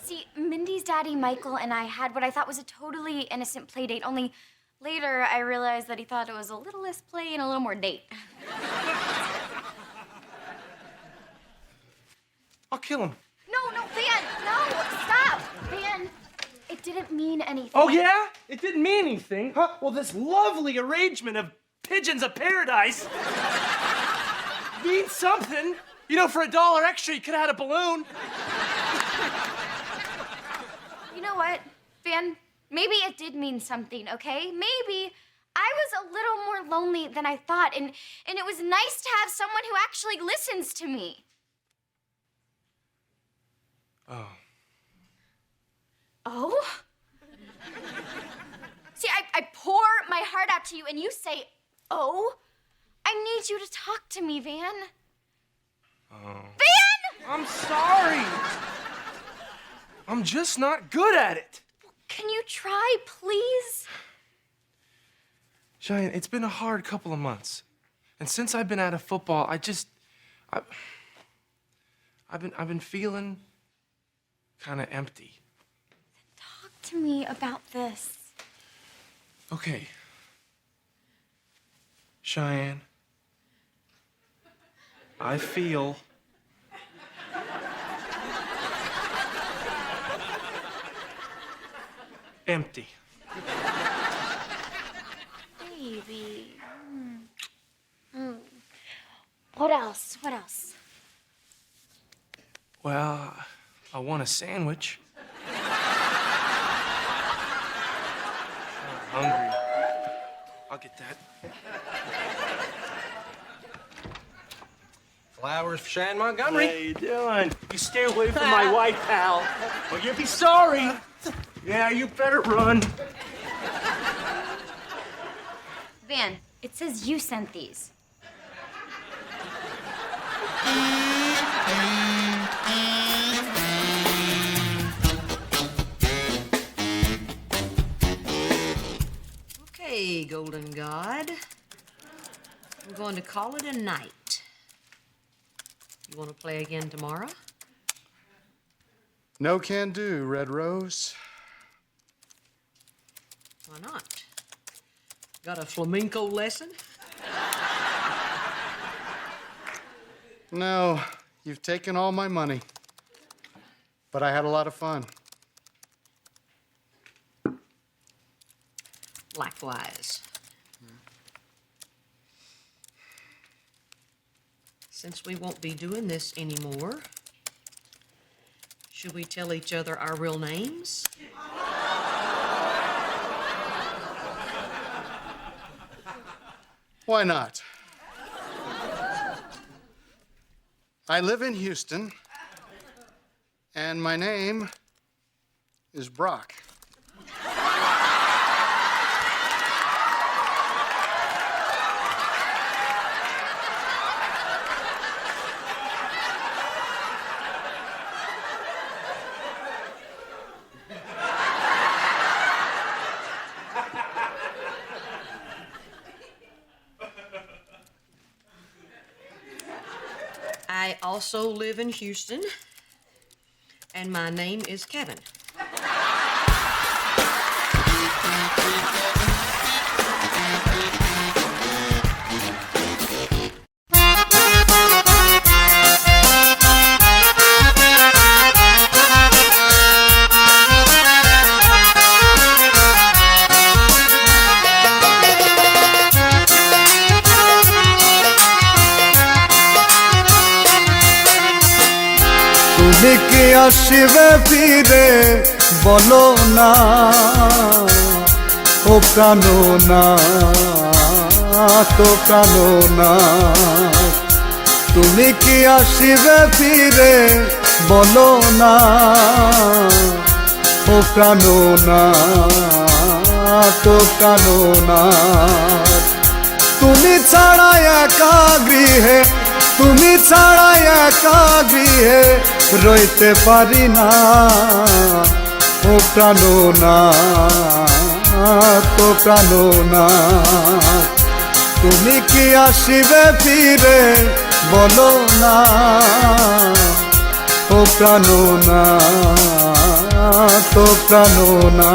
See, Mindy's daddy, Michael, and I had what I thought was a totally innocent play date, only later I realized that he thought it was a little less play and a little more date. I'll kill him. No, Van, no, stop! Van, it didn't mean anything. Oh, yeah? It didn't mean anything? Huh? Well, this lovely arrangement of pigeons of paradise means something. You know, for $1 extra, you could have had a balloon. You know what, Van? Maybe it did mean something, okay? Maybe I was a little more lonely than I thought, and it was nice to have someone who actually listens to me. Oh. Oh? See, I pour my heart out to you and you say, oh? I need you to talk to me, Van. Oh. Van! I'm sorry. I'm just not good at it. Can you try, please? Cheyenne, it's been a hard couple of months. And since I've been out of football, I've been feeling kind of empty. Talk to me about this. Okay. Cheyenne, I feel empty. Baby. What else? What else? Well, I want a sandwich. I'm hungry. I'll get that. Flowers for Cheyenne Montgomery. How you doing? You stay away from my wife, pal, or you'll be sorry. Yeah, you better run. Van, it says you sent these. Okay, Golden God. I'm going to call it a night. You want to play again tomorrow? No can do, Red Rose. Why not? Got a flamenco lesson? No, you've taken all my money. But I had a lot of fun. Likewise. Since we won't be doing this anymore, should we tell each other our real names? Why not? I live in Houston, and my name is Brock. I also live in Houston, and my name is Kevin. তুমি কি আসিবে ফিরে বলো না ও প্রাণো না তো প্রাণো না তুমি কি আসিবে ফিরে বলো না ও প্রাণো না তো প্রাণো না তুমি ছাড়া একা গৃহে তুমি ছাড়া একা গৃহে রইতে পারি না ও প্রাণো না তো প্রাণো না তুমি কি আসিবে ফিরে বলো না ও প্রাণো না তো প্রাণো না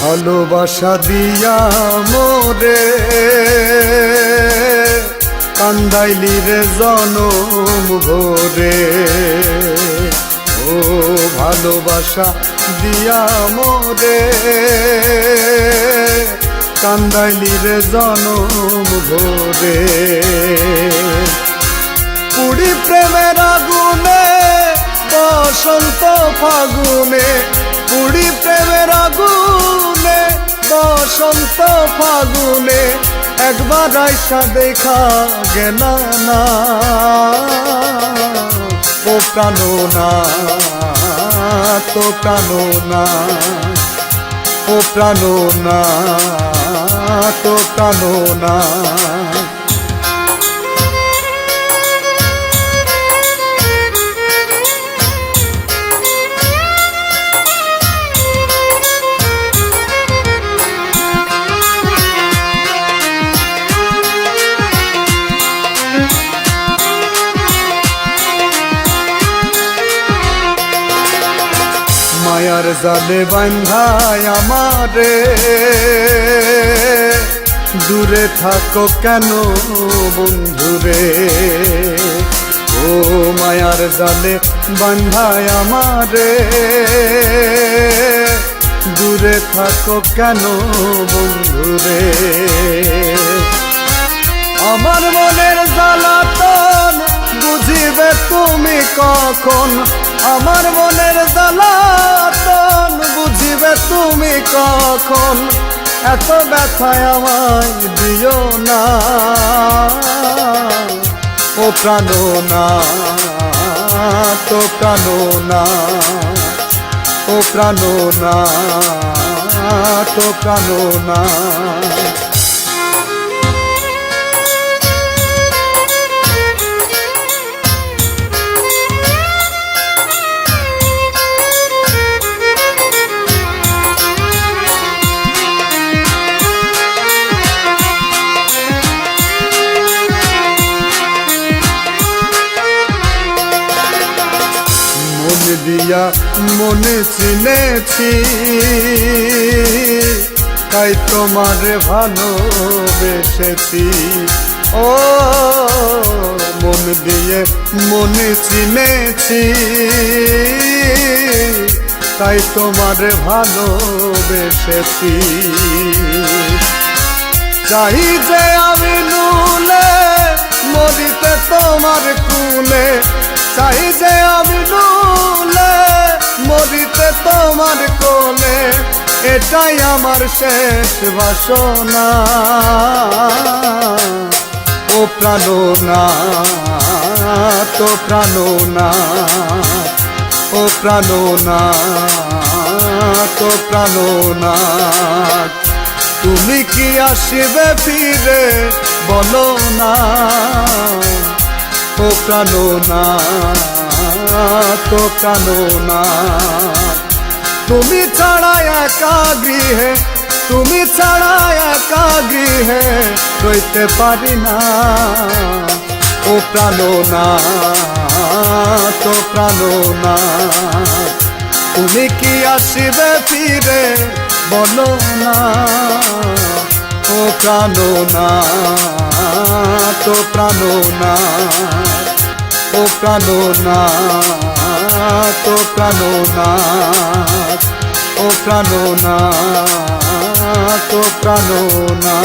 ভালোবাসা দিয়া মোরে কান্দাইলি রে জনম ভরে ও ভালোবাসা দিয়া মোরে কান্দাইলি রে জনম ভরে পুরি প্রেমের আগুনে বসন্ত ফাগুনে পুরি প্রেমের আগুনে বসন্ত ফাগুনে একবার আইসা দেখা গেলা না ও প্রাণো না তো প্রাণো না ও প্রাণো না তো প্রাণো না মায়ার জালে বান্ধায় আমারে দূরে থাকো কেন বন্ধুরে ও মায়ার জালে বান্ধায় আমারে দূরে থাকো কেন বন্ধুরে আমার মনের জ্বালাতন বুঝিবে তুমি কখন আমার মনের জ্বালাতন বুঝিবে তুমি কখন এত ব্যথায় আমায় দিও না ও প্রাণো না তো প্রাণো না ও প্রাণো না তো প্রাণো না দিয়া মনে চিনেছি তাই তোমারে ভালোবেসেছি ও মন দিয়ে মনে চিনেছি তাই তোমারে ভালোবেসেছি চাই যে আমি নুলে মরিতে তোমার কুলে চাই যে আমি নুলে মরিতে তোমার কোলে এটাই আমার শেষ বাসনা ও প্রাণো না তো প্রাণো না ও প্রাণো না তো প্রাণো না তুমি কি আসবে ফিরে বলো না ও প্রাণো না তো প্রাণো না তুমি ছাড়া একা গৃহে তুমি ছাড়া একা গৃহে রইতে পারি না ও প্রাণো না তো প্রাণো না তুমি কি আসবে ফিরে বলো না ও প্রাণো না তো প্রাণো না ও প্রাণো না তো প্রাণো না ও প্রাণো না তো প্রাণো না